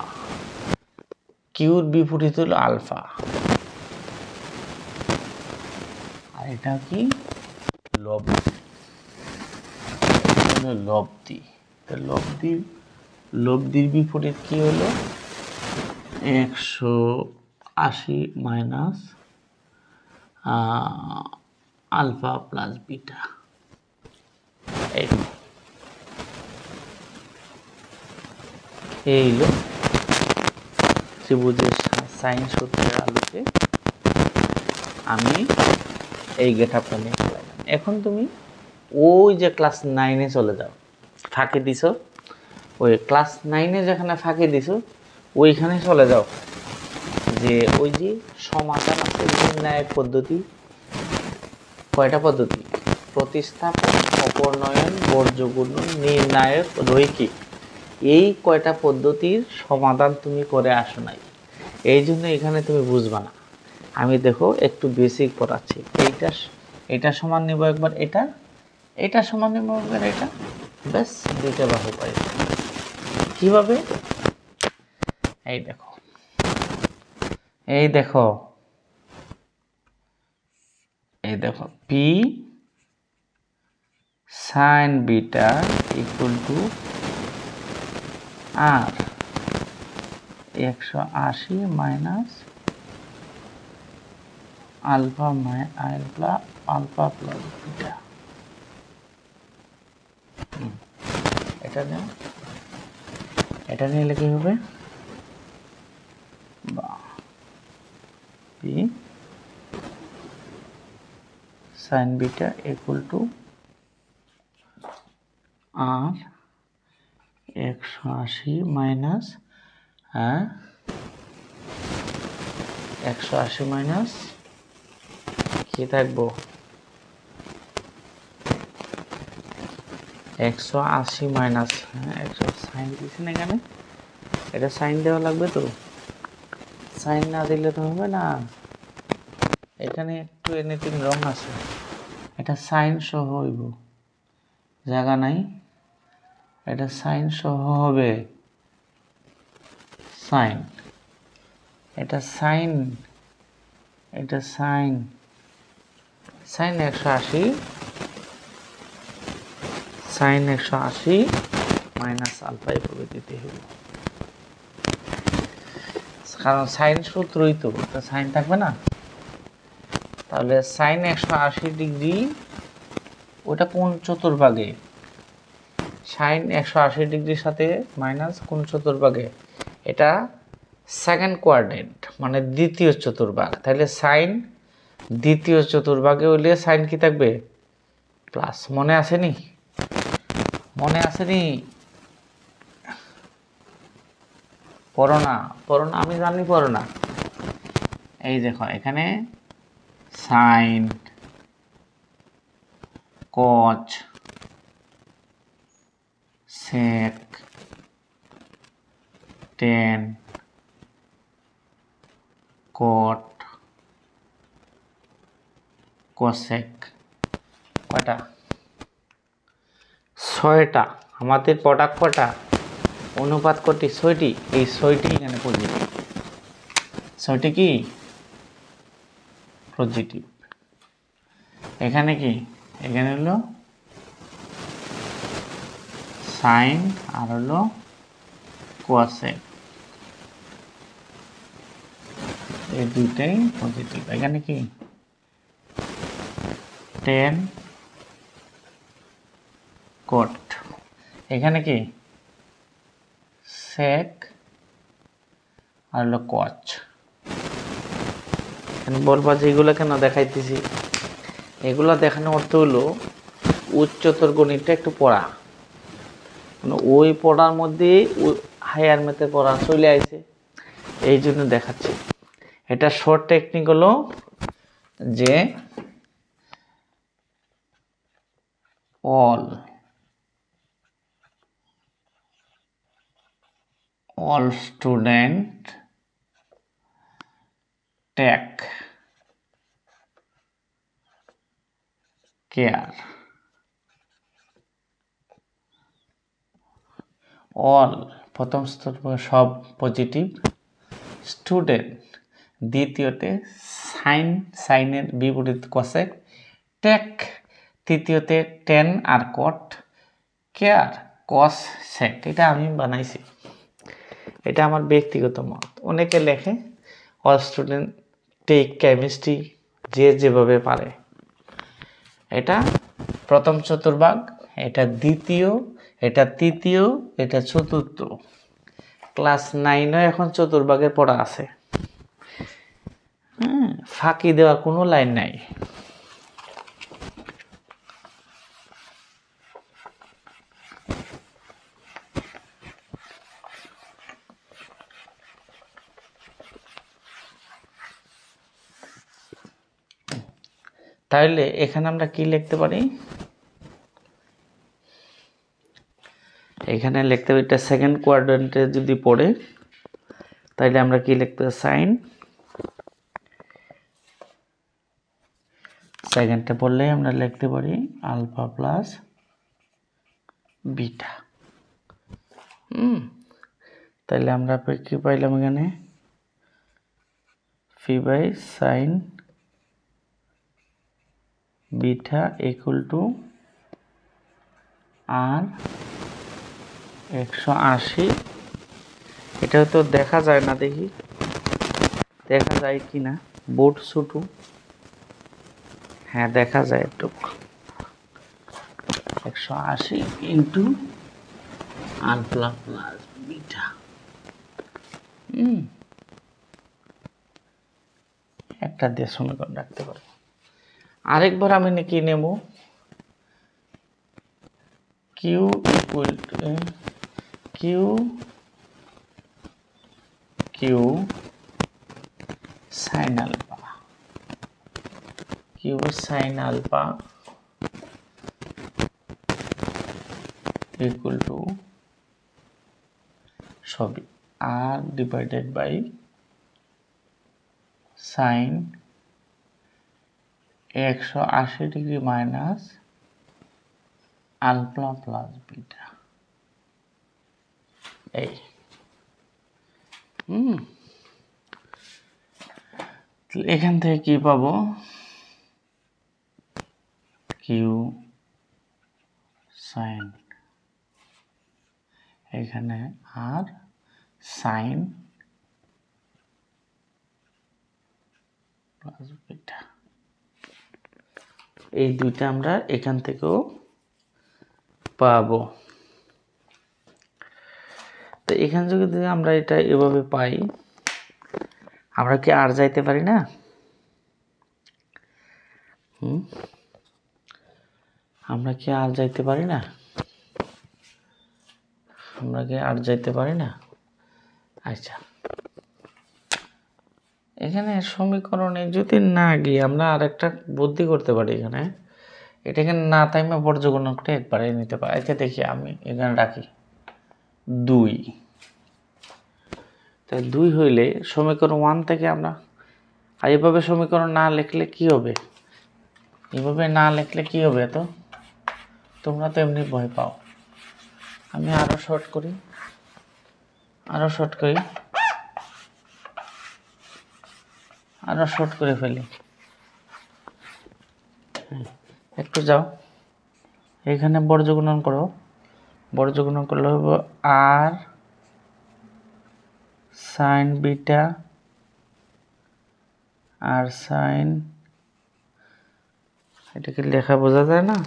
A: কিউর বিপরীত হলো আলফা, আর এটা কি লব্ধি। লব্ধির বিপরীত কি হলো 180 মাইনাস আলফা প্লাস বিটা। এই হলো ত্রিভুজের সাইন সূত্রের আলোকে আমি এই গেটআপটা নিয়ে চলে গেলাম। এখন তুমি ওই যে ক্লাস 9-এ চলে যাও, ফাঁকি দিছ, ওই ক্লাস 9-এ যেখানে ফাঁকি দিছ ওইখানে চলে যাও, যে ওই যে সমাধান আছে নির্ণায়ক পদ্ধতি। কয়টা পদ্ধতি? প্রতিস্থাপন, অপনয়ন, বর্জ্য গুণন, নির্ণায়ক, রৈখিক। এই কয়টা পদ্ধতির সমাধান তুমি করে আসো নাই, এই জন্য এখানে তুমি বুঝবা না। আমি দেখো একটু বেসিক পড়াচ্ছি। এটা সমান নেব একবার, এটা সমান নেব একবার, এটা ব্যাস, দুইটা বাহু পাই। কিভাবে? এই দেখো P sine beta equal to R 180 minus alpha plus beta. এটা নিলে কি হবে? P sine beta equal to R 180 minus 180 minus কি থাকবো 180 মাইনাস 100 সাইন দিয়েছেন এখানে, এটা সাইন দেওয়া লাগবে তো, সাইন না দিলে তো হবে না। এখানে একটু এনিথিং রং আছে, এটা সাইন সহ হইব, জায়গা নাই, এটা সাইন সহ হবে, সাইন, এটা সাইন 180 মাইনাস আলফা এভাবে দিতে হবে, কারণ সাইন সূত্রই তো, সাইন থাকবে না। তাহলে সাইন 180 ডিগ্রি ওটা কোন চতুর্ভাগে? সাইন 180 ডিগ্রির সাথে মাইনাস কোন চতুর্ভাগে? এটা সেকেন্ড কোয়াড্রেন্ট, মানে দ্বিতীয় চতুর্ভাগ। তাহলে সাইন দ্বিতীয় চতুর্ভাগে হইলে সাইন কি থাকবে? প্লাস। মনে আসেনি? পড়ো না, আমি জানি পড়ো না। এই দেখো এখানে সাইন কজ সেক টেন কট কোসেক, কয়টা? 6টা। আমাদের প্রোডাক্ট কয়টা? অনুপাত কটি? 6টি। এই 6টি এখানে পজিটিভ, 6টি কি পজিটিভ। এখানে কি? এখানে হলো সাইন আর হলো কোসেক, এই দুইটাই পজিটিভ। এখানে কি টেন কট, এখানে কি সেক আর হলো কচ। বলবা যে এগুলো কেন দেখাইতেছি, এগুলো দেখানোর অর্থ হলো উচ্চতর গণিতটা একটু পড়া, মানে ওই পড়ার মধ্যে হায়ার ম্যাথে পড়া চলে আসে, এই জন্য দেখাচ্ছি। এটা শর্ট টেকনিক হলো যে all student take care, all প্রথম স্তর সব পজিটিভ, স্টুডেন্ট দ্বিতীয়তে, সাইনের বিপরীত কসেক, টেক তৃতীয়তে টেন আর কট, কেয়ার কস সেক। এটা আমি বানাইছি, এটা আমার ব্যক্তিগত মত। অনেকে লেখে অল স্টুডেন্ট টেক কেমিস্ট্রি, যে যেভাবে পারে। এটা প্রথম চতুর্ভাগ, এটা দ্বিতীয়, এটা তৃতীয়, এটা চতুর্থ। ক্লাস 9 এখন চতুর্ভাগের পড়া আছে, ফাঁকি দেওয়ার কোনো লাইন নাই। তাহলে এখানে আমরা কি লিখতে পারি, এখানে লিখতে পারি, এটা সেকেন্ড কোয়াড্রেন্টে যদি পড়ে তাহলে আমরা কি লিখতে পারি, সাইন সেকেন্ডে পড়লে আমরা লিখতে পারি আলফা প্লাস বিটা। তাহলে আমরা কি পাইলাম এখানে, phi by sine beta equal to R 180। এটা তো দেখা যায় না, দেখি দেখা যায় কি না, বোর্ড ছোটো, হ্যাঁ দেখা যায় একটু, 180 ইন্টু আলফা প্লাস বিটা। একটা দিয়ে সমীকরণ রাখতে পারবো। আরেকবার আমি নাকি নেব Q equal to Q sine alpha, Q sine alpha equal to সবই R divided by sine 180 degree minus alpha plus beta. এই এখান থেকে কি পাবো, কিউ সাইন, এখানে আর সাইন প্লাস বিটা, এই দুইটা আমরা এখান থেকেও পাবো। তো এখান থেকে যদি আমরা এটা এভাবে পাই, আমরা কি আর যাইতে পারি না? আমরা কি আর যাইতে পারি না? আমরা কি আর যাইতে পারি না? আচ্ছা, এখানে সমীকরণে যদি না গিয়ে আমরা আরেকটা বুদ্ধি করতে পারি। এখানে না তাইমা পর্যবেক্ষণ করে একবারে নিতে পারি। আচ্ছা দেখি, আমি এখানে রাখি 2, তাই 2 হইলে সমীকরণ 1 থেকে আমরা, আর এভাবে সমীকরণ না লিখলে কি হবে, এভাবে না লিখলে কি হবে, তো তোমরা তো এমনি ভয় পাও। আমি আরো শর্ট করি, আরো শর্ট করে ফেলি। একটু যাও, এখানে বর্গগুণন করো, বর্গগুণন করলে হবে আর সাইন বিটা আর সাইন, এটাকে লেখা বোঝা যায় না,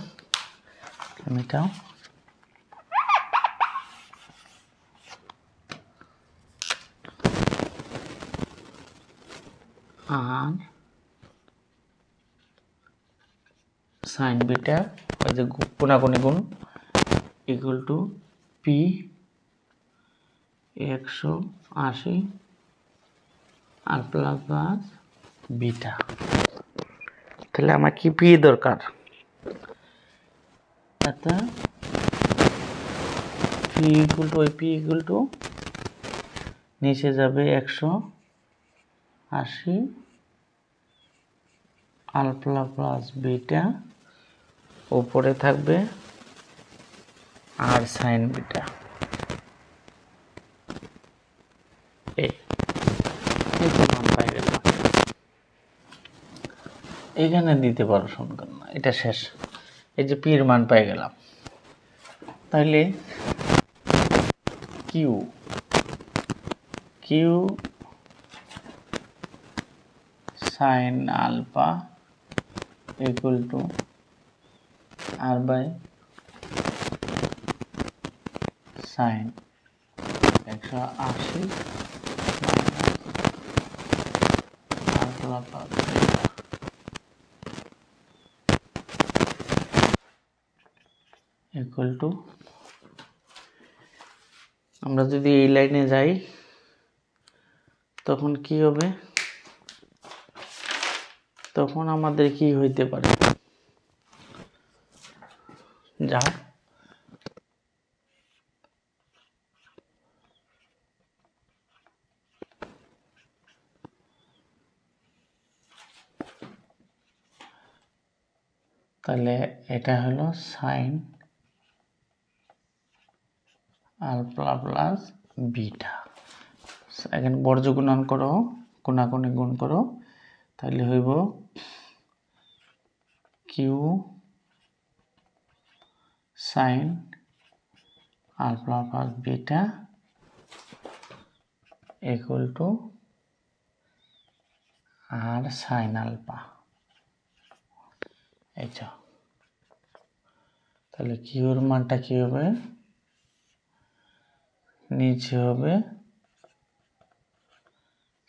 A: মিটাও আর সাইন বিটা ওই যে কোনাকুনি গুণ equal to P 180 alpha plus beta. তাহলে আমার কি পি দরকার? এটা P equal to P equal to নিচে যাবে 180 আলফা প্লাস বিটা, উপরে থাকবে আর সাইন বিটা। এখানে দিতে পারো সমীকরণ, এটা শেষ। এই যে পির মান পাই গেলাম। তাহলে Q Q sine alpha equal to R by sine 180 alpha equal to, আমরা যদি এই লাইনে যাই তখন কি হবে? তখন আমাদের কি হইতে পারে? যাও তাহলে এটা হলো সাইন আলফা প্লাস বিটা। এখানে বর্জ্য গুণন করো, কোনাকুনি গুণ করো, তাহলে হইব Q sine alpha plus beta equal to R sine alpha. এইটা তাহলে কিউর মানটা কি হবে? নিচে হবে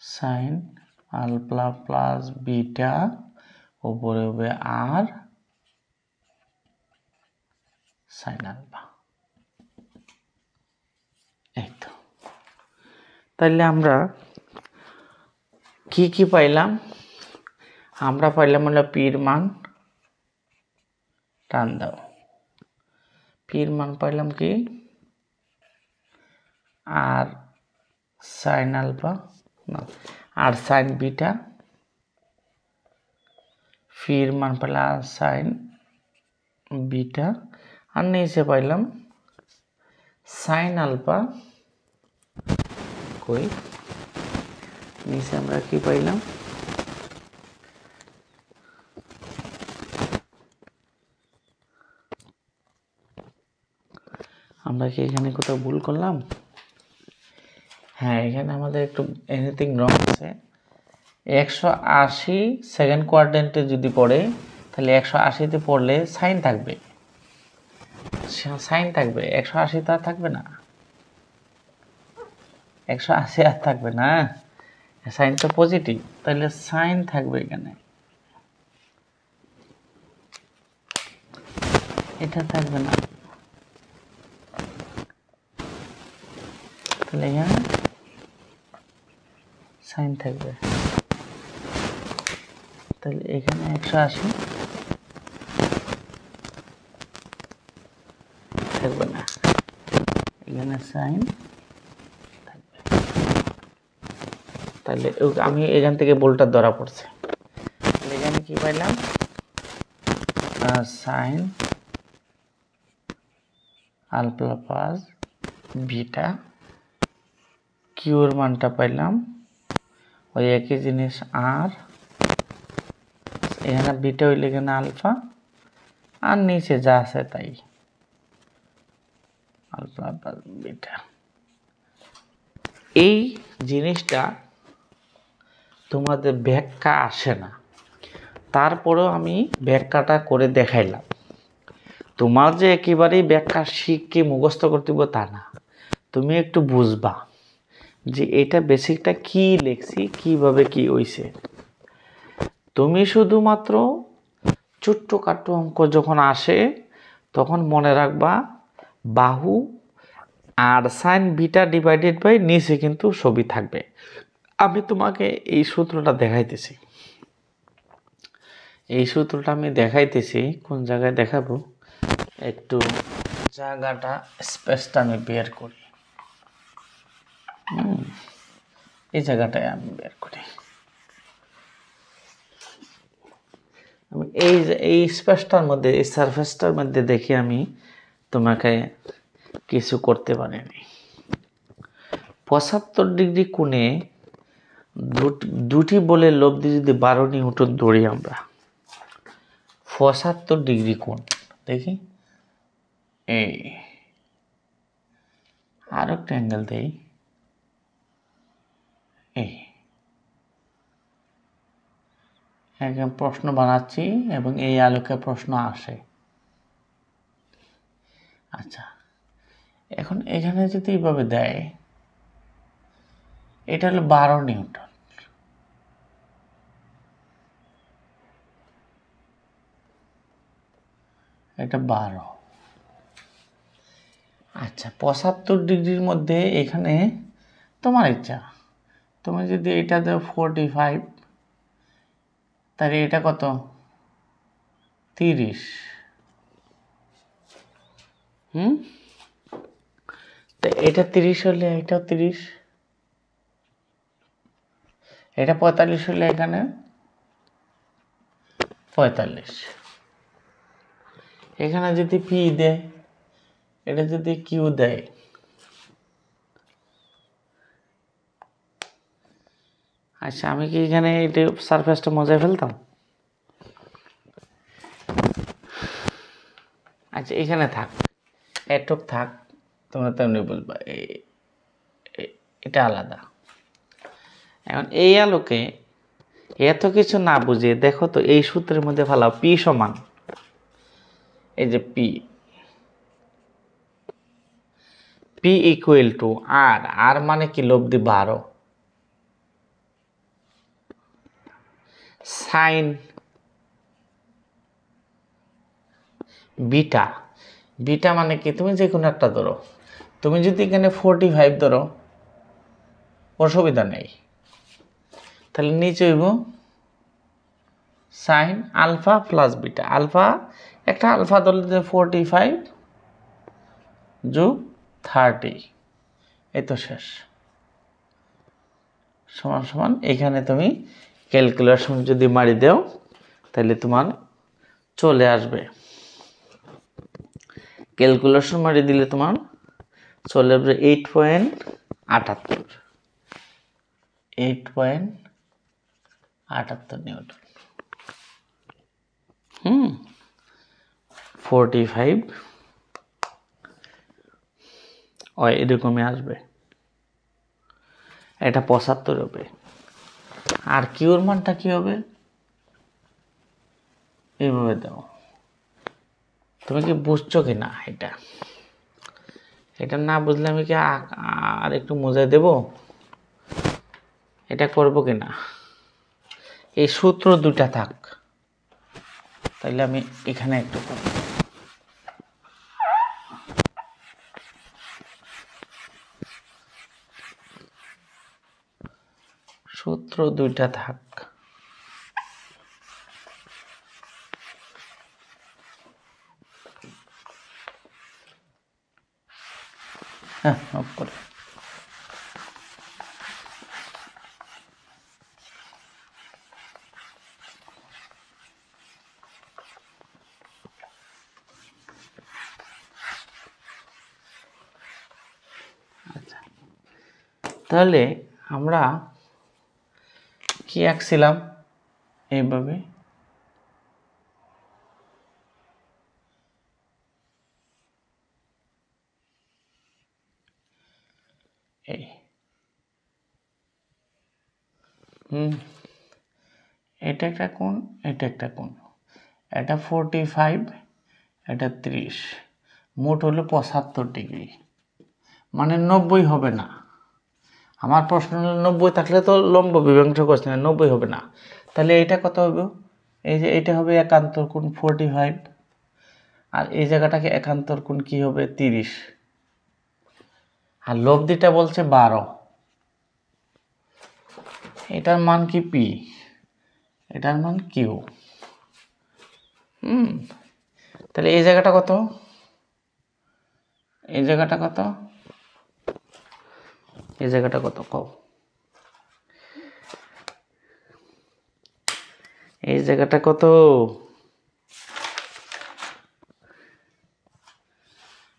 A: সাইন আলফা প্লাস বিটা, উপরে হবে আর সাইন আলফা। এই তো। তাহলে আমরা কি কি পাইলাম? আমরা পাইলাম হলো পির মান, টান দাও, পির মান পাইলাম কি? আর সাইন আলফা না আর সাইন বিটা, ফির মান পেলাম সাইন বিটা, আর নিচে পাইলাম সাইন আলফা। কই নিচে আমরা কি পাইলাম? আমরা কি এখানে কোথাও ভুল করলাম? হ্যাঁ, এখানে আমাদের একটু এনিথিং রং আছে। 180 সেকেন্ড কোয়াড্রেন্টে যদি পড়ে তাহলে 180তে পড়লে সাইন থাকবে, 180 তো আর থাকবে না, 180 আর থাকবে না, সাইন তো পজিটিভ, তাহলে সাইন থাকবে এখানে, এটা থাকবে না, তাহলে এখানে সাইন থাকবে। তাহলে এখানে 180 থাকবে না, এখানে সাইন থাকবে। তাহলে আমি এখান থেকে বোল্টটা ধরা পড়ছে। এখানে কি পাইলাম? সাইন আলফা প্লাস বিটা, কিউর মানটা পাইলাম ওই একই জিনিস, আর এখানে বিটা হইলে এখানে আলফা, আর নিচে যা আছে তাই আলফা প্লাস বিটা। এই জিনিসটা তোমাদের ব্যাখ্যা আসে না, তারপরেও আমি ব্যাখ্যাটা করে দেখাইলাম। তোমার যে একেবারেই ব্যাখ্যা শিখকে মুখস্থ করতে হবে তা না, তুমি একটু বুঝবা যে এটা বেসিকটা কি লিখছি, কিভাবে কি হইছে। তুমি শুধুমাত্র ছোট্টখাটো অঙ্ক যখন আসে তখন মনে রাখবা বাহু আর সাইন বিটা ডিভাইডেড বাই নিচে কিন্তু সবই থাকবে। আমি তোমাকে এই সূত্রটা দেখাইতেছি, এই সূত্রটা আমি দেখাইতেছি। কোন জায়গায় দেখাবো, একটু জায়গাটা স্পেসটা আমি বের করি। এই জায়গাটায় আমি বের করি। আমি এই স্পেসটার মধ্যে, এই সারফেসটার মধ্যে দেখি আমি তোমাকে কিছু করতে পারিনি। 75 ডিগ্রি কোণে দুটি বলে লব্ধি যদি 12 নিউটন ধরি আমরা, 75 ডিগ্রি কোণ দেখি, এই আর একটা অ্যাঙ্গেল দেই, এই একদম প্রশ্ন বানাচ্ছি এবং এই আলোকে প্রশ্ন আসে। আচ্ছা, এখন এখানে যদি এইভাবে দেয়, এটা হলো 12 নিউটন। এটা 12। আচ্ছা, 75 ডিগ্রির মধ্যে এখানে তোমার ইচ্ছা, তুমি যদি এটা দাও 45, তাহলে এটা কত 30। তো এটা 30 হলে এটাও 30, এটা 45 হলে এখানে 45। এখানে যদি পি দেয়, এটা যদি কিউ দেয়, আচ্ছা আমি কি এখানে এটা সারফেসটা মজায় ফেলতাম? আচ্ছা এখানে থাক, এটুক থাক, তোমরা তেমনি বলবা এটা আলাদা। এখন এই আলোকে এত কিছু না বুঝে দেখো তো এই সূত্রের মধ্যে ফেলাও, পি সমান, এই যে পি ইকুয়াল টু আর, আর মানে কি লব্ধি 12, সাইন বিটা, বিটা মানে কি, তুমি যে কোনো একটা ধরো, তুমি যদি এখানে 45 ধরো অসুবিধা নেই, তাহলে নিচে হইব sine alpha plus beta. Alpha একটা আলফা ধরলে 45 যোগ 30, এই তো শেষ, সমান সমান। এখানে তুমি ক্যালকুলেশন যদি মারি দাও তাহলে তোমার চলে আসবে, ক্যালকুলেশন মারি দিলে তোমার চলে আসবে 8.78, 8.78 নিউটন। 45 এরকমই আসবে, এটা 75 হবে। আর কিউর মানটা কি হবে, এইভাবে দাও। তুমি কি বুঝছো কি না? এটা না বুঝলে আমি কি আর একটু মজায় দেব? এটা করবো কিনা, এই সূত্র দুটা থাক, তাইলে আমি এখানে একটু করব। সূত্র দুইটা থাক, হ্যাঁ অফ করে। আচ্ছা, তাহলে আমরা কি আঁকছিলাম এইভাবে, এই এটা একটা কোণ, এটা একটা কোণ, এটা 45, এটা 30, মোট হলো 75 ডিগ্রি, মানে 90 হবে না। আমার প্রশ্ন হলো 90 থাকলে তো লম্ব বিভ্রাংশ করছে না, 90 হবে না। তাহলে এটা কত হবে, এই যে এটা হবে একান্তর কোণ 45, আর এই জায়গাটাকে একান্তর কোণ কি হবে 30, আর লব্ধিটা বলছে 12, এটার মান কি পি, এটার মান কিউ। তাহলে এই জায়গাটা কত, এই জায়গাটা কত, এই জায়গাটা কত কও, এই জায়গাটা কত,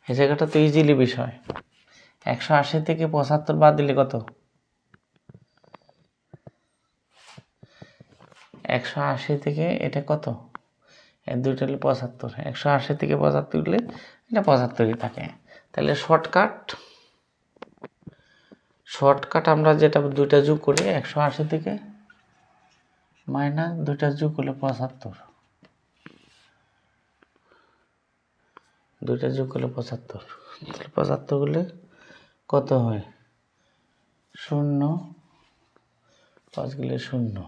A: এই জায়গাটা তো ইজিলি বিষয়। 180 থেকে 75 বাদ দিলে কত, 180 থেকে এটা কত, এই দুইটা হলে 75, 180 থেকে 75 হলে এটা 75ই থাকে। তাহলে শর্টকাট আমরা যেটা দুইটা যোগ করি 180 থেকে মাইনাস দুইটা যোগ হলে 75, দুইটা যোগ হলে 75, 75 হলে কত হয় 0, 5 গেলে 0,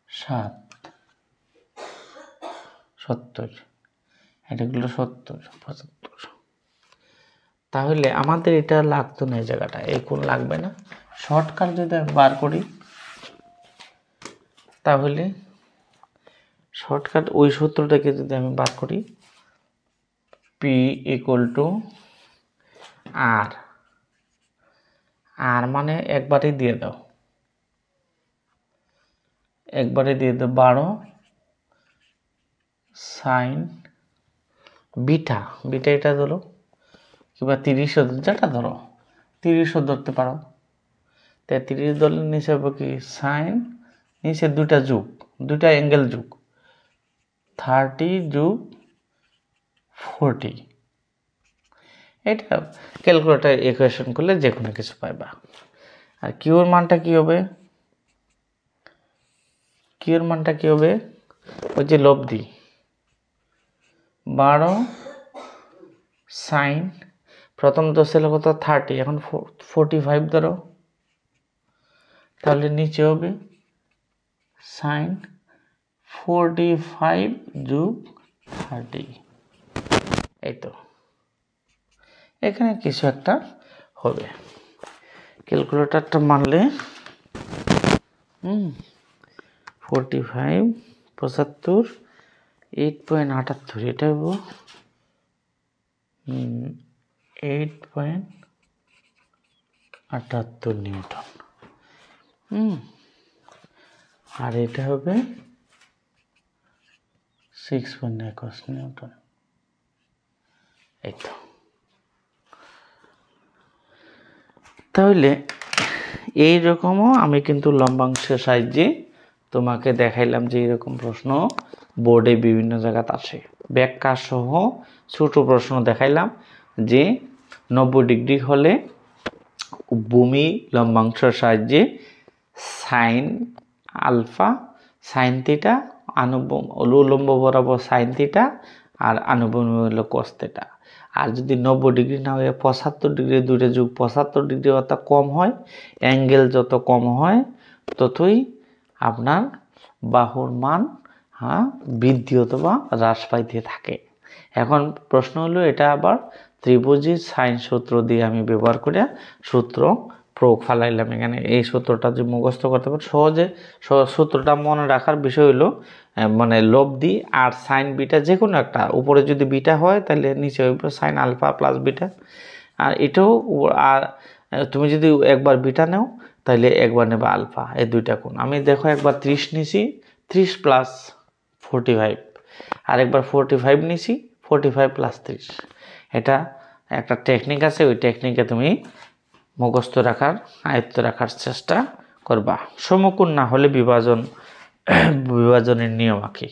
A: 7, 70, এটা গুলো 70, 75। তাহলে আমাদের এটা লাগতো না, এই জায়গাটা এই কোণ লাগবে না। শর্টকাট যদি আমি বার করি তাহলে শর্টকাট ওই সূত্রটাকে যদি আমি বার করি, পি ইকুয়াল টু আর, আর মানে একবারে দিয়ে দাও, একবারে দিয়ে দাও 12 সাইন বিটা, বিটা এটা ধরো কিংবা 30ও যেটা ধরো, 30ও ধরতে পারো। 33 ধরলে নিচে হবে কি সাইন, নিচে দুইটা যোগ, দুইটা অ্যাঙ্গেল যোগ 30 যোগ 40, এটা ক্যালকুলেটর ইকুয়েশন করলে যে কোনো কিছু পাইবা। আর কিউর মানটা কি হবে, কিউর মানটা কি হবে ওই যে লব্ধি 12 সাইন, প্রথম 10 ছিল কত 30, এখন 45 ধরো, তাহলে নিচে হবে সাইন 45 যোগ 30, এই তো এখানে কিছু একটা হবে। ক্যালকুলেটরটা মারলে 45 75 8.78, এটা হবো 8.78 নিউটন। আর এটা হবে 6.21 নিউটন, এই তো। তাহলে এইরকমও আমি কিন্তু লম্বাংশের সাহায্যে তোমাকে দেখাইলাম যে এরকম প্রশ্ন বোর্ডে বিভিন্ন জায়গাতে আসে। ব্যাখ্যা সহ ছোট প্রশ্ন দেখাইলাম যে 90 ডিগ্রি হলে ভূমি লম্বাংশের সাহায্যে সাইন আলফা সাইন থিটা, উলম্ব বরাবর সাইন থিটা, আর আনুভূমিক হলো কস থিটা। আর যদি 90 ডিগ্রি না হয়ে 75 ডিগ্রি, দুইটা যোগ 75 ডিগ্রি অর্থাৎ কম হয়, অ্যাঙ্গেল যত কম হয় ততই আপনার বাহুর মান বৃদ্ধি অথবা হ্রাস পাইতে থাকে। এখন প্রশ্ন হলো এটা আবার ত্রিভুজের সাইন সূত্র দিয়ে আমি ব্যবহার করে সূত্র প্রয়োগ ফালাইলাম এখানে। এই সূত্রটা যে মুখস্থ করতে পারো সহজে, সূত্রটা মনে রাখার বিষয় হলো মানে লব্ধি আর সাইন বিটা যে কোনো একটা, উপরে যদি বিটা হয় তাহলে নিচে হইব সাইন আলফা প্লাস বিটা, আর এটাও আর তুমি যদি একবার বিটা নাও তাহলে একবার নেবা আলফা, এই দুইটা কোণ। আমি দেখো একবার 30 নিছি, 30 প্লাস 45, আর একবার 45 নিছি, 45 প্লাস 30। এটা একটা টেকনিক আছে, ওই টেকনিকে তুমি মুখস্থ রাখার আয়ত্ত রাখার চেষ্টা করবা। সমকোণ না হলে বিভাজনের নিয়ম আঁকি।